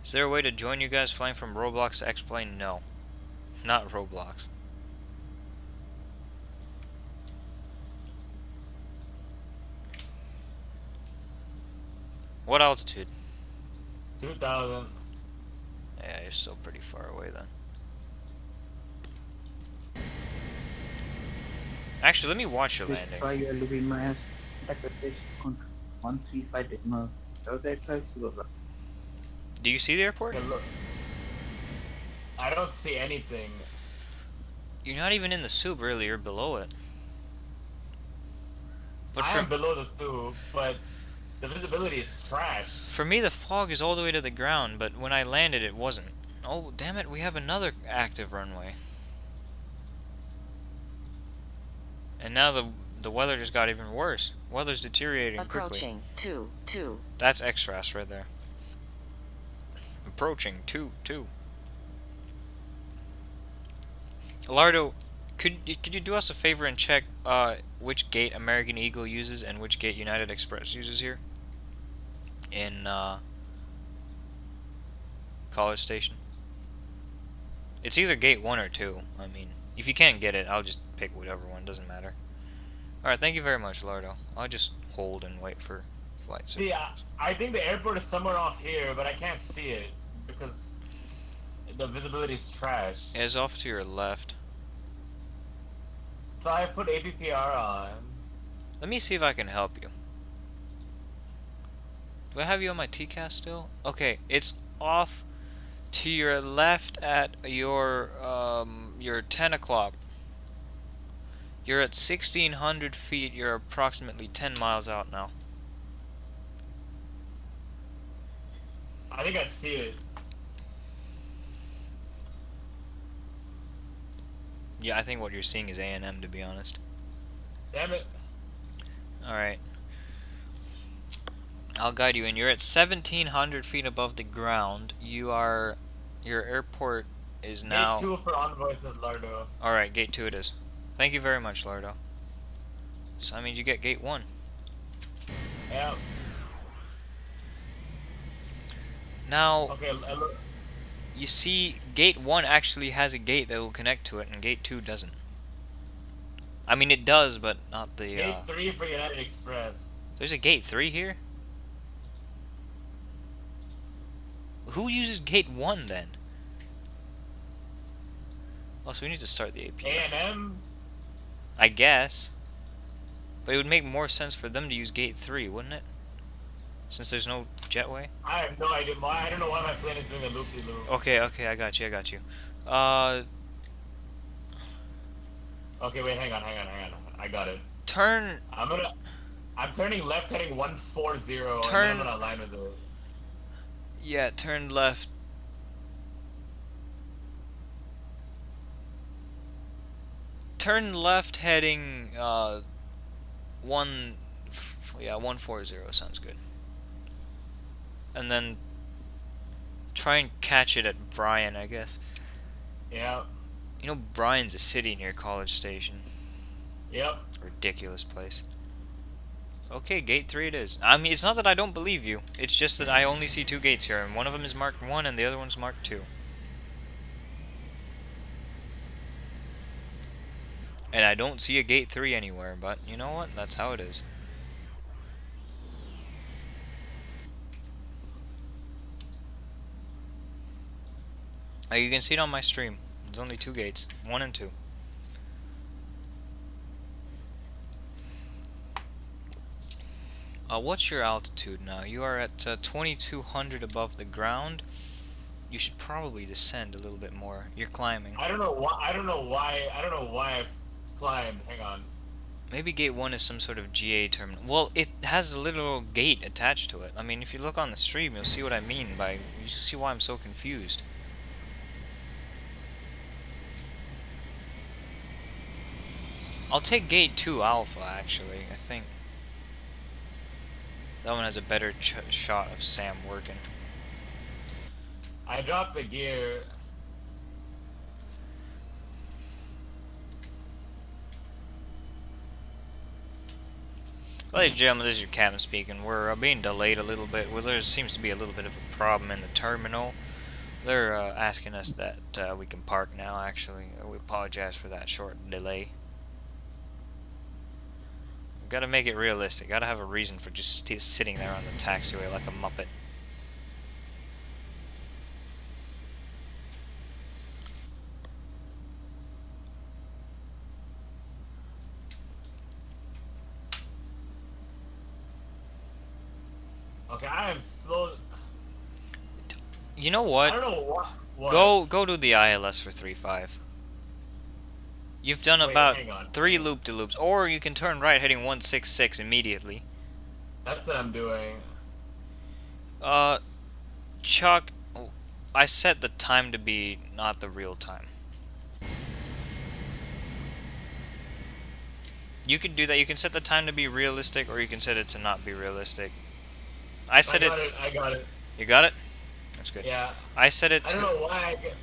Is there a way to join you guys flying from Roblox to X-Plane? No. Not Roblox. What altitude? 2000. Yeah, you're still pretty far away then. Actually, let me watch your landing. Try your living my ass. That is 135 decimal. Do you see the airport? Okay, look. I don't see anything. You're not even in the soup, really. You're below it. But I am below the tube, but the visibility is trash. for me, the fog is all the way to the ground, but when I landed, it wasn't. Oh, damn it, we have another active runway. And now the weather just got even worse. Weather's deteriorating quickly. Approaching 2-2. That's X-RAS right there. approaching. Two. Lardo, could you do us a favor and check which gate American Eagle uses and which gate United Express uses here in College Station? It's either gate 1 or 2. I mean, if you can't get it, I'll just pick whichever one. Doesn't matter. All right, thank you very much, Lardo. I'll just hold and wait for flight See, services. I think the airport is somewhere off here, but I can't see it because the visibility is trash. It's off to your left. So I put APPR on. Let me see if I can help you. Do I have you on my TCAS still? Okay, it's off to your left at your 10 o'clock. You're at 1,600 feet. You're approximately 10 miles out now. I think I see it. Yeah, I think what you're seeing is A&M, to be honest. Damn it. Alright. I'll guide you in. You're at 1,700 feet above the ground. Your airport is now... Gate 2 for Envoy, says Lardo. Alright, gate 2 it is. Thank you very much, Lardo. So that means you get gate 1. Yeah. Now, Okay, you see, gate 1 actually has a gate that will connect to it, and gate 2 doesn't. I mean, it does, but not the... gate 3 for United Express. There's a gate 3 here? Who uses gate 1 then? Oh, so we need to start the AP. A&M? I guess. But it would make more sense for them to use gate 3, wouldn't it? Since there's no jetway? I have no idea. I don't know why my plane is doing a loop-de-loop. Okay, I got you. Okay, wait, hang on. I got it. Turn... I'm turning left heading 140 and then Turn- I'm gonna align with it. Yeah, turn left. Turn left heading 140 sounds good. And then try and catch it at Bryan, I guess. Yeah. You know Bryan's a city near College Station. Yep. Ridiculous place. Okay, gate 3 it is. I mean, it's not that I don't believe you. It's just that I only see 2 gates here, and one of them is marked 1 and the other one's marked 2. And I don't see a gate 3 anywhere, but you know what? That's how it is. You can see it on my stream. There's only 2 gates. 1 and 2. What's your altitude now? You are at 2,200 above the ground. You should probably descend a little bit more. You're climbing. I don't know why I climbed. Hang on. Maybe gate 1 is some sort of GA terminal. Well, it has a little gate attached to it. I mean, if you look on the stream, you'll see what I mean by... You see why I'm so confused. I'll take gate 2 alpha, actually, I think. That one has a better shot of Sam working. I dropped the gear. Ladies and gentlemen, this is your captain speaking. We're being delayed a little bit. Well, there seems to be a little bit of a problem in the terminal. They're asking us that we can park now, actually. We apologize for that short delay. We've got to make it realistic. Got to have a reason for just sitting there on the taxiway like a muppet. Okay, I am slow. You know what? I don't know what. Go to the ILS for 3.5. You've done Wait, about hang on. 3 loop-de-loops, or you can turn right heading 166 immediately. That's what I'm doing. Chuck, I set the time to be not the real time. You can do that. You can set the time to be realistic, or you can set it to not be realistic. I set it. I got it. You got it? Looks good. Yeah. I set it I don't to know why I get...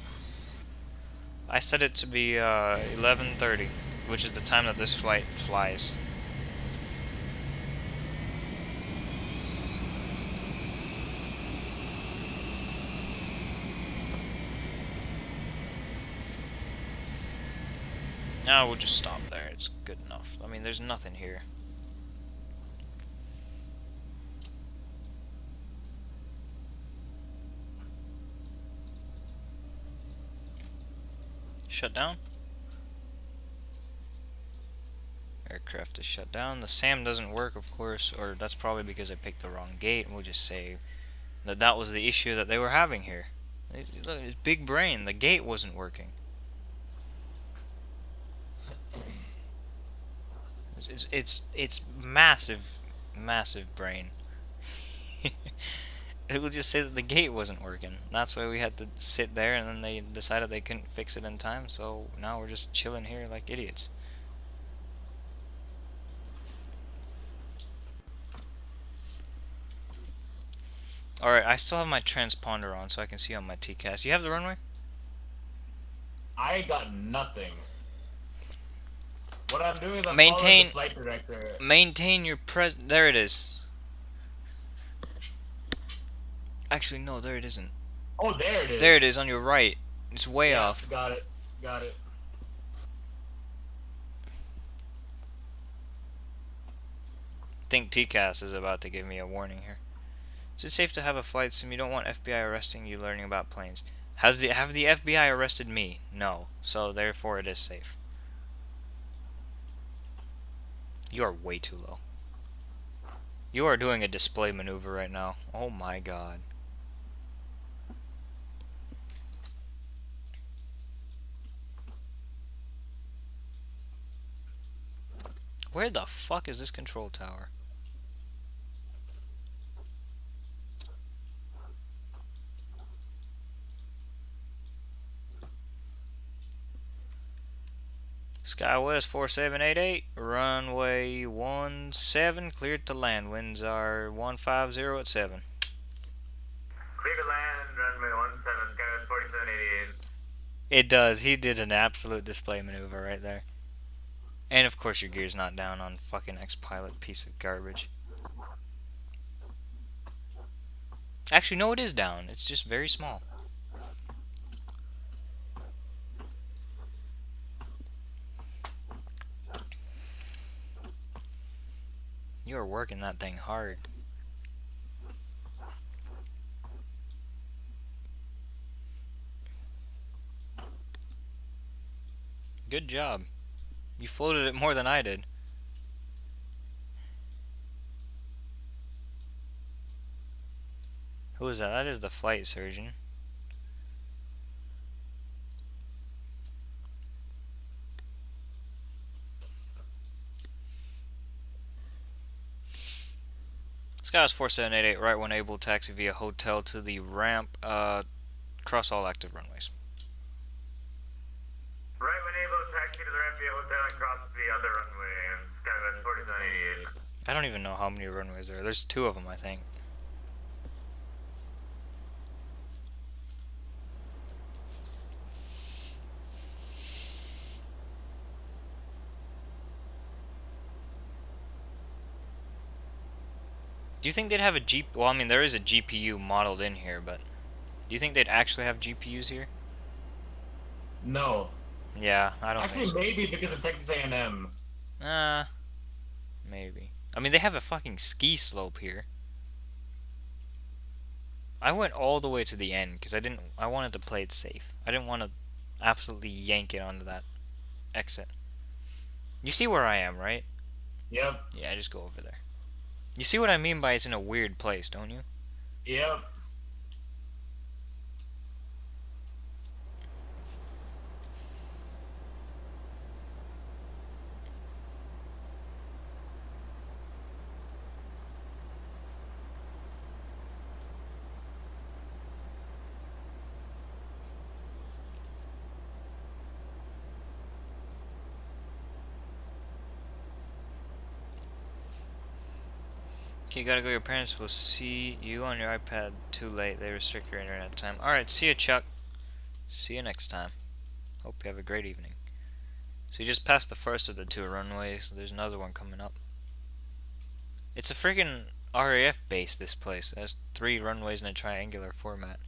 I set it to be 11:30, which is the time that this flight flies. Now we'll just stop there. It's good enough. I mean, there's nothing here. Shut down. Aircraft is shut down. The SAM doesn't work, of course, or that's probably because I picked the wrong gate. We'll just say that that was the issue that they were having here. Look, it's big brain. The gate wasn't working. It's massive, massive brain. It will just say that the gate wasn't working. That's why we had to sit there, and then they decided they couldn't fix it in time. So now we're just chilling here like idiots. Alright, I still have my transponder on so I can see on my TCAS. You have the runway? I got nothing. What I'm doing is I'm Maintain- following the flight director. Maintain your there it is. Actually, no, there it isn't. Oh, there it is. There it is on your right. It's way Yeah, off. Got it. Got it. I think TCAS is about to give me a warning here. Is it safe to have a flight sim? You don't want FBI arresting you learning about planes. Have the FBI arrested me? No. So therefore it is safe. You are way too low. You are doing a display maneuver right now. Oh my god. Where the fuck is this control tower? SkyWest 4788, runway 17, cleared to land. Winds are 150 at 7. Clear to land, runway 17, SkyWest 4788. It does. He did an absolute display maneuver right there. And of course your gear's not down on fucking X-Pilot, piece of garbage. Actually, no, it is down. It's just very small. You are working that thing hard. Good job. You floated it more than I did. Who is that? That is the flight surgeon. SkyWest 4788, right when able, taxi via hotel to the ramp, cross all active runways. Right when able, taxi to the ramp via hotel and cross the other runway, and SkyWest 4788. I don't even know how many runways there are. There's 2 of them, I think. Do you think they'd have a well, I mean, there is a GPU modeled in here, but do you think they'd actually have GPUs here? No. Yeah, I don't Actually, think so. maybe because of Texas A&M. Maybe. I mean, they have a fucking ski slope here. I went all the way to the end because I wanted to play it safe. I didn't want to absolutely yank it onto that exit. You see where I am, right? Yep. Yeah, just go over there. You see what I mean by it's in a weird place, don't you? Yep. You gotta go. Your parents will see you on your iPad. Too late. They restrict your internet time. Alright, see you, Chuck. See you next time. Hope you have a great evening. So you just passed the first of the 2 runways. There's another one coming up. It's a freaking RAF base, this place. It has 3 runways in a triangular format.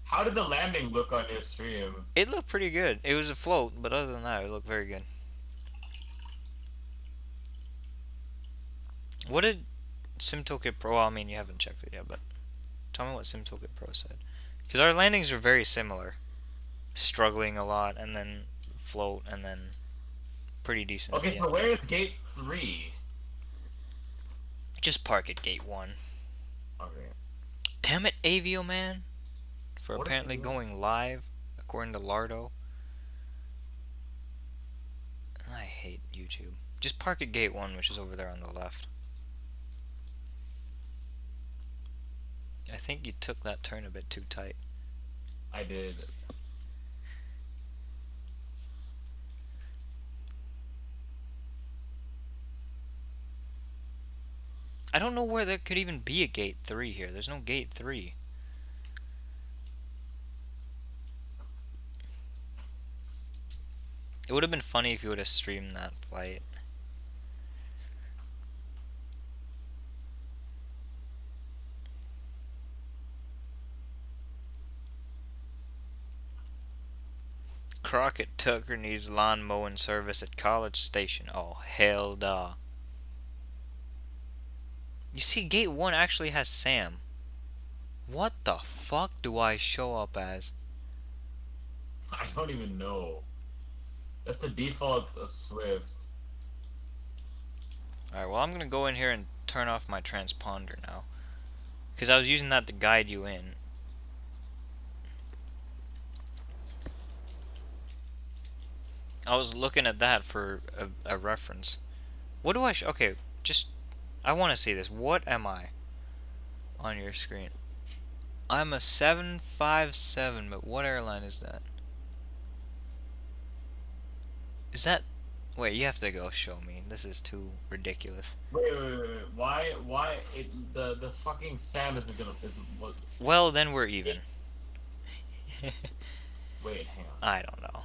How did the landing look on your stream? It looked pretty good. It was a float, but other than that, it looked very good. What did SimToolkit Pro, well, I mean, you haven't checked it yet, but tell me what SimToolkit Pro said. Because our landings are very similar. Struggling a lot, and then float, and then pretty decent. Okay, so where is gate 3? Just park at gate 1. Okay. Damn it, Avioman! For What apparently going live, according to Lardo. I hate YouTube. Just park at gate 1, which is over there on the left. I think you took that turn a bit too tight. I did. I don't know where there could even be a gate 3 here. There's no gate 3. It would have been funny if you would have streamed that flight. Crockett Tucker needs lawn mowing service at College Station. Oh, hell duh. You see, gate 1 actually has Sam. What the fuck do I show up as? I don't even know. That's the default of Swift. Alright, well, I'm gonna go in here and turn off my transponder now. Because I was using that to guide you in. I was looking at that for a reference. What do I okay, just... I want to see this. What am I on your screen? I'm a 757, but what airline is that? Is that... Wait, you have to go show me. This is too ridiculous. Wait. Why the fucking Sam isn't gonna, what? Well, then we're even. Wait, hang on. I don't know.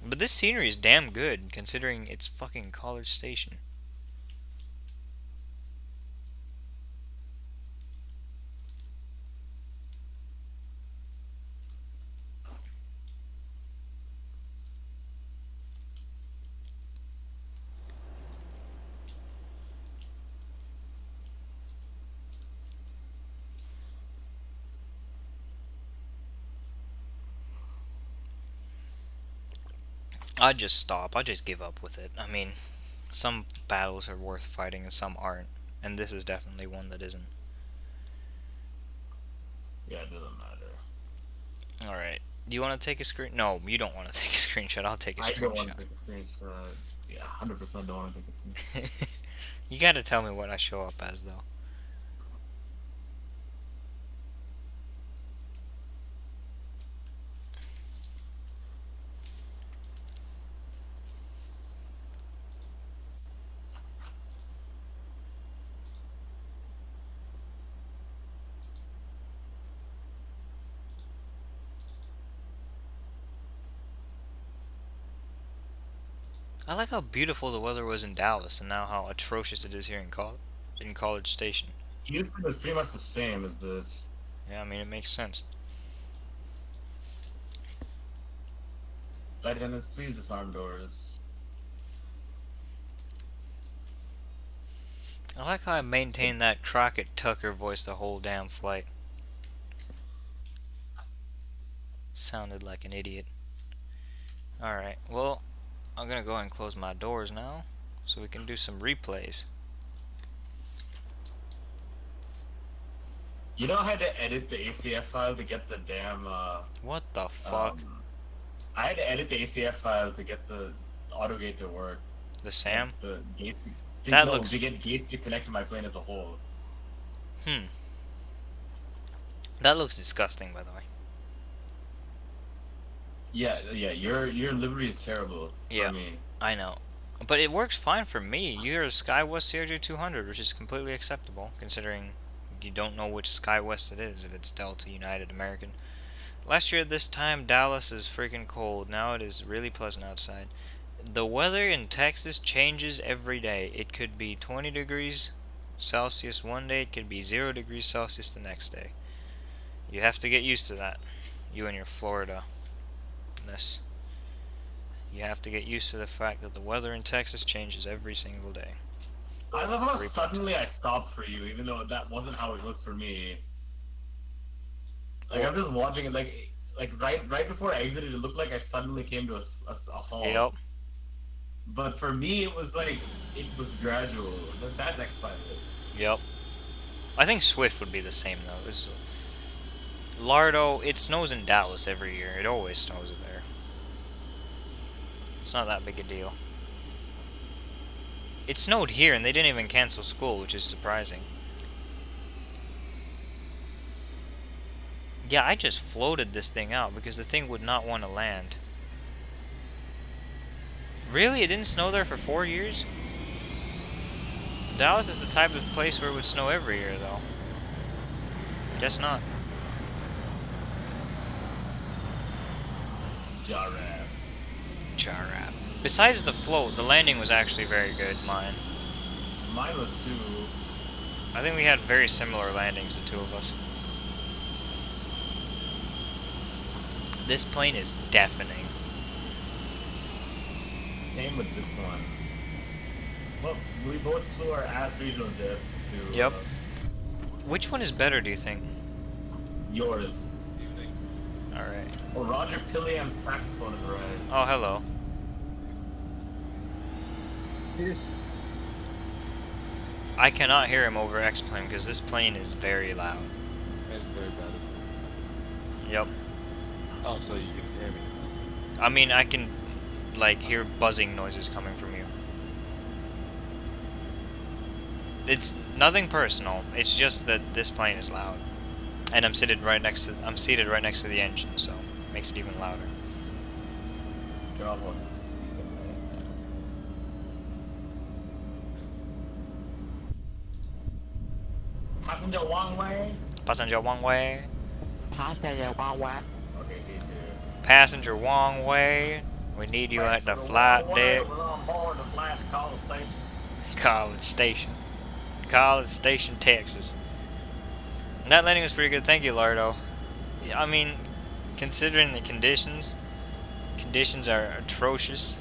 But this scenery is damn good, considering it's fucking College Station. I'd just stop. I'd just give up with it. I mean, some battles are worth fighting and some aren't. And this is definitely one that isn't. Yeah, it doesn't matter. Alright. Do you want to take a screen? No, you don't want to take a screenshot. I'll take a I don't want screenshot. to take a screenshot. Yeah, 100% don't want to take a screenshot. You gotta tell me what I show up as, though. I like how beautiful the weather was in Dallas, and now how atrocious it is here in College Station. Houston is pretty much the same as this. Yeah, I mean, it makes sense. Flight attendants, please disarm doors. I like how I maintained that Crockett Tucker voice the whole damn flight. Sounded like an idiot. Alright, well, I'm gonna go ahead and close my doors now, so we can do some replays. You know, I had to edit the ACF file to get the damn, What the fuck? I had to edit the ACF file to get the autogate to work. The Sam? The gate That no, looks- to get gates to connect to my plane as a whole. That looks disgusting, by the way. Yeah, your livery is terrible Yeah. for me. I know. But it works fine for me. You're a SkyWest CRJ200, which is completely acceptable, considering you don't know which SkyWest it is, if it's Delta, United, American. Last year at this time, Dallas is freaking cold. Now it is really pleasant outside. The weather in Texas changes every day. It could be 20 degrees Celsius one day, it could be 0 degrees Celsius the next day. You have to get used to that. You and your Florida-ness. You have to get used to the fact that the weather in Texas changes every single day. I love how Repeat. suddenly I stopped for you, even though that wasn't how it looked for me. Like I'm just watching it, like right before I exited, it looked like I suddenly came to a halt. Yep. But for me, it was like it was gradual. That's expected. Yep. I think Swift would be the same though. Lardo, it snows in Dallas every year. It always snows there. It's not that big a deal. It snowed here and they didn't even cancel school, which is surprising. Yeah, I just floated this thing out because the thing would not want to land. Really? It didn't snow there for 4 years? Dallas is the type of place where it would snow every year, though. Guess not. Jarrah. Jarrah. Besides the float, the landing was actually very good, mine. Mine was too. I think we had very similar landings, the two of us. This plane is deafening. Same with this one. Well, we both flew our ass regional jet to. Yep. Which one is better, do you think? Yours. Alright. Oh, Roger Pilliam's saxophone is right. Oh, hello. Yes. I cannot hear him over X-Plane because this plane is very loud. It's very bad. Yep. Oh, so you can hear me. I mean, I can, like, hear buzzing noises coming from you. It's nothing personal. It's just that this plane is loud, and I'm seated right next to the engine, so it makes it even louder. Drop one. Passenger one way. Passenger one way. Passenger one way. Okay, D2. Passenger one way. We need you at the flight deck. We're on board the flight to College Station. College Station. College Station, Texas. And that landing was pretty good. Thank you, Lardo. I mean, considering the conditions are atrocious.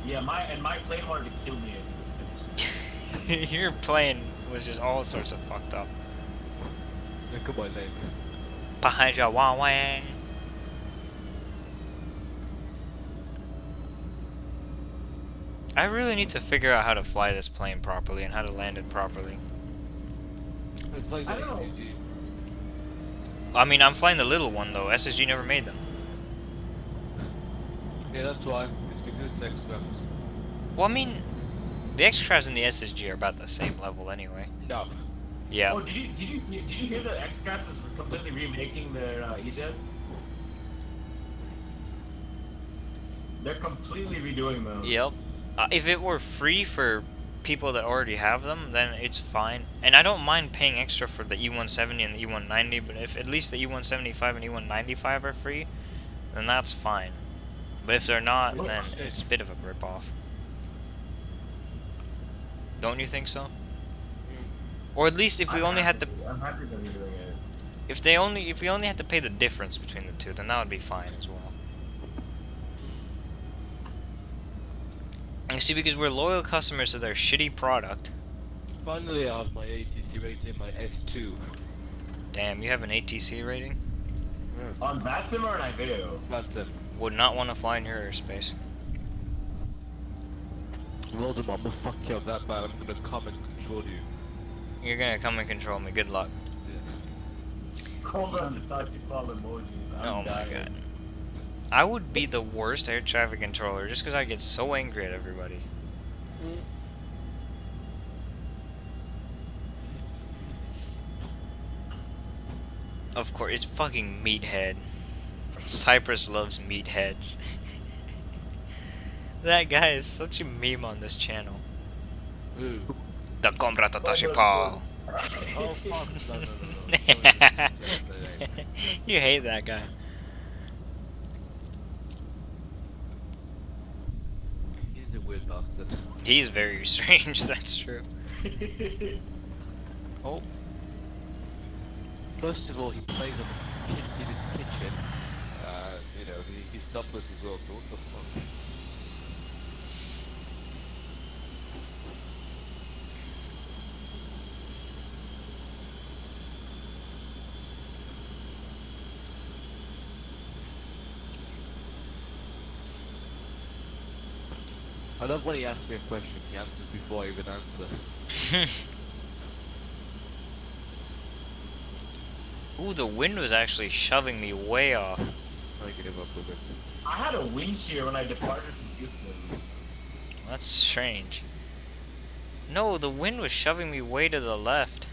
Yeah, my plane wanted to kill me. Your plane was just all sorts of fucked up. Come on, Lane. Passenger one way. I really need to figure out how to fly this plane properly and how to land it properly. It's like I don't know. ATG. I mean, I'm flying the little one though. SSG never made them. Yeah, that's why. It's because it's extra. Well, I mean, the X-Crafts and the SSG are about the same level anyway. No. Yeah. Oh, did you hear that X-Craft is completely remaking their E-Jet? They're completely redoing them. Yep. If it were free for people that already have them, then it's fine. And I don't mind paying extra for the E170 and the E190, but if at least the E175 and E195 are free, then that's fine. But if they're not, then it's a bit of a rip-off. Don't you think so? Or at least if we only had to, I'm happy that they're doing it. if we only had to pay the difference between the two, then that would be fine as well. You see, because we're loyal customers to their shitty product. Finally, I have my ATC rating, my S2. Damn, you have an ATC rating? On Batsim or an video? That's them. Would not want to fly in your airspace. Well, I'm gonna fuck you up that bad. I'm gonna come and control you. You're gonna come and control me. Good luck. Hold on to touch you fall emojis. I'm Oh my dying. god. I would be the worst air traffic controller just because I get so angry at everybody. Of course, it's fucking Meathead. Cypress loves meatheads. That guy is such a meme on this channel. Who? The Compra Oh, Tatashi no, Paul. Oh fuck! No, no, no, no. Don't even suggest that name. You hate that guy. He's a weird bastard. He's very strange, that's true. Oh, First of all, he plays on the in his kitchen. You know, he's topless as well. So what the fuck? I love when he asks me a question. He answers before I even answer. ooh, the wind was actually shoving me way off. I give up with it. I had a wind shear when I departed from Houston. That's strange. No, the wind was shoving me way to the left.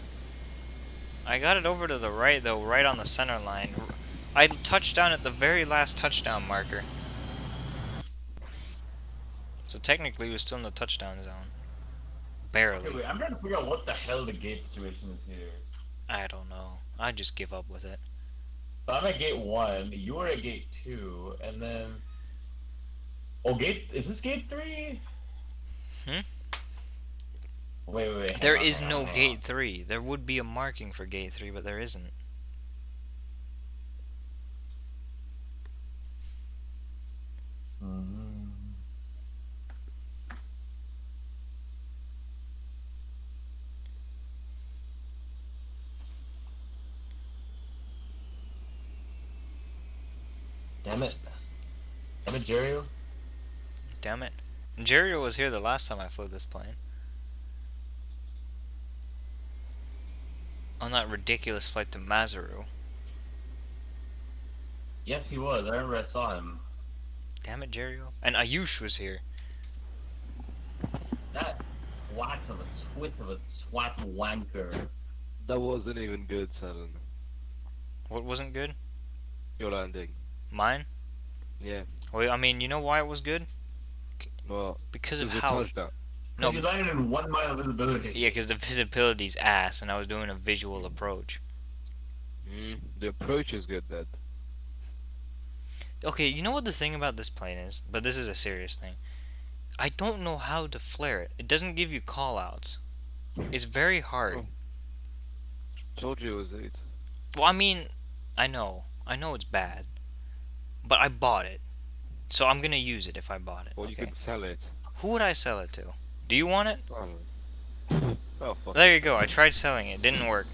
I got it over to the right, though, right on the center line. I touched down at the very last touchdown marker. So technically, we were still in the touchdown zone. Okay, Barely. wait, I'm trying to figure out what the hell the gate situation is here. I don't know. I just give up with it. So I'm at gate 1, you were at gate 2, and then... Oh, is this gate 3? Hmm? Wait. There hang on, is hang no on, hang gate 3. There would be a marking for gate 3, but there isn't. on. Damn it. Damn it, Jerry. Damn it. Jerry was here the last time I flew this plane. On that ridiculous flight to Maseru. Yes, he was. I remember I saw him. Damn it, Jerry. And Ayush was here. That swat of a swat wanker. That wasn't even good, Saturn. What wasn't good? Your landing. Mine? Yeah. Well, I mean, you know why it was good? Well, Because it of was a how... touchdown. No, He landed in 1 mile of visibility. yeah, because the visibility's ass, and I was doing a visual approach. The approach is good, then. Okay, you know what the thing about this plane is? But this is a serious thing. I don't know how to flare it. It doesn't give you callouts. It's very hard. Told you it was 8. Well, I mean, I know it's bad. But I bought it. So I'm gonna use it if I bought it. Or you Okay. could sell it. Who would I sell it to? Do you want it? I don't know. Oh, fuck. There you go. I tried selling it. Didn't work.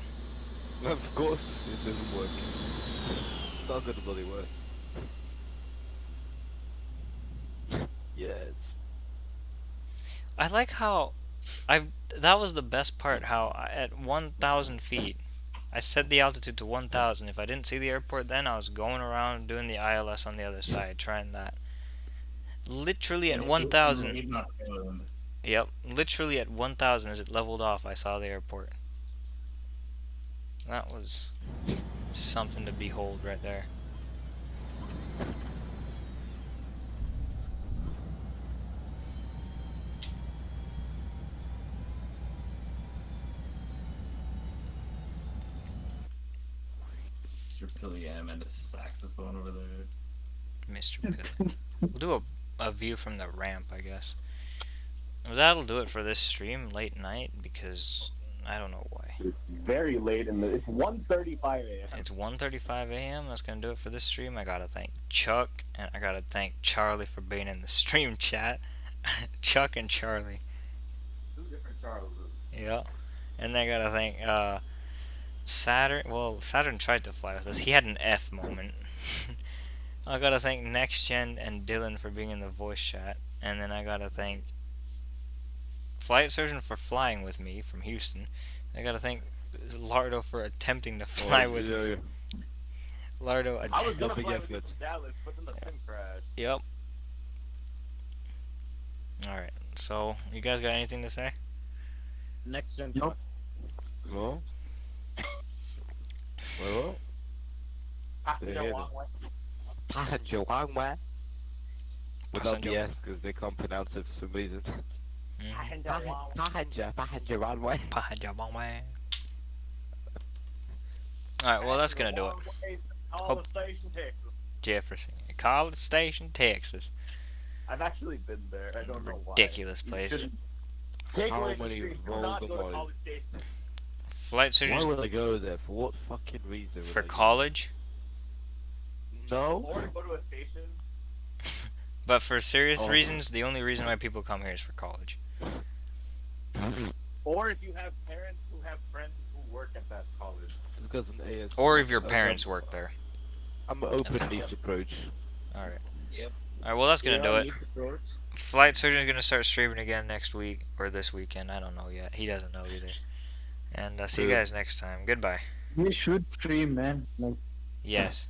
Of course it doesn't work. It's not gonna bloody work. Yes. I like how that was the best part, how at 1,000 feet I set the altitude to 1,000. If I didn't see the airport then, I was going around doing the ILS on the other side, trying that. Literally at 1,000. Yep, literally at 1,000 as it leveled off, I saw the airport. That was something to behold right there. Mr. Pilliam and the saxophone over there. Mr. Pill. We'll do a view from the ramp, I guess. Well, that'll do it for this stream, late night, because I don't know why. It's very late it's 1:35 a.m. It's 1:35 a.m. That's gonna do it for this stream. I gotta thank Chuck, and I gotta thank Charlie for being in the stream chat. Chuck and Charlie. 2 different Charleses. Yeah. And I gotta thank Saturn. Well, Saturn tried to fly with us. He had an F moment. I gotta thank NextGen and Dylan for being in the voice chat. And then I gotta thank Flight Surgeon for flying with me from Houston. I gotta thank Lardo for attempting to fly with me. Lardo I was gonna Big fly with effort. to Dallas, but then the thing crashed. Yep. Alright, so you guys got anything to say? Next gen. Nope. Well? Well? Passing Yeah. a long way. passenger one way. Without Passenger. the S, because they can't pronounce it for some reason. Passenger one way. Alright, well that's gonna do it. College Station, Texas. Jefferson. College Station, Texas. I've actually been there. I don't know why. Ridiculous You place. shouldn't- Take How away the many street. Do rolls not am go to I? College Station. Flight Why surgeons would I go there? For what fucking reason? would for I go? college, No. Or go to a station. but for serious Oh. reasons, the only reason why people come here is for college. Or if you have parents who have friends who work at that college. Because an AS. Or if your parents work there. I'm open to each approach. Alright. Yep. Alright, well that's gonna do it. Each approach. Flight surgeon's gonna start streaming again next week, or this weekend, I don't know yet. He doesn't know either. And see you Good. guys next time. Goodbye. We should stream, man. Like, Yes.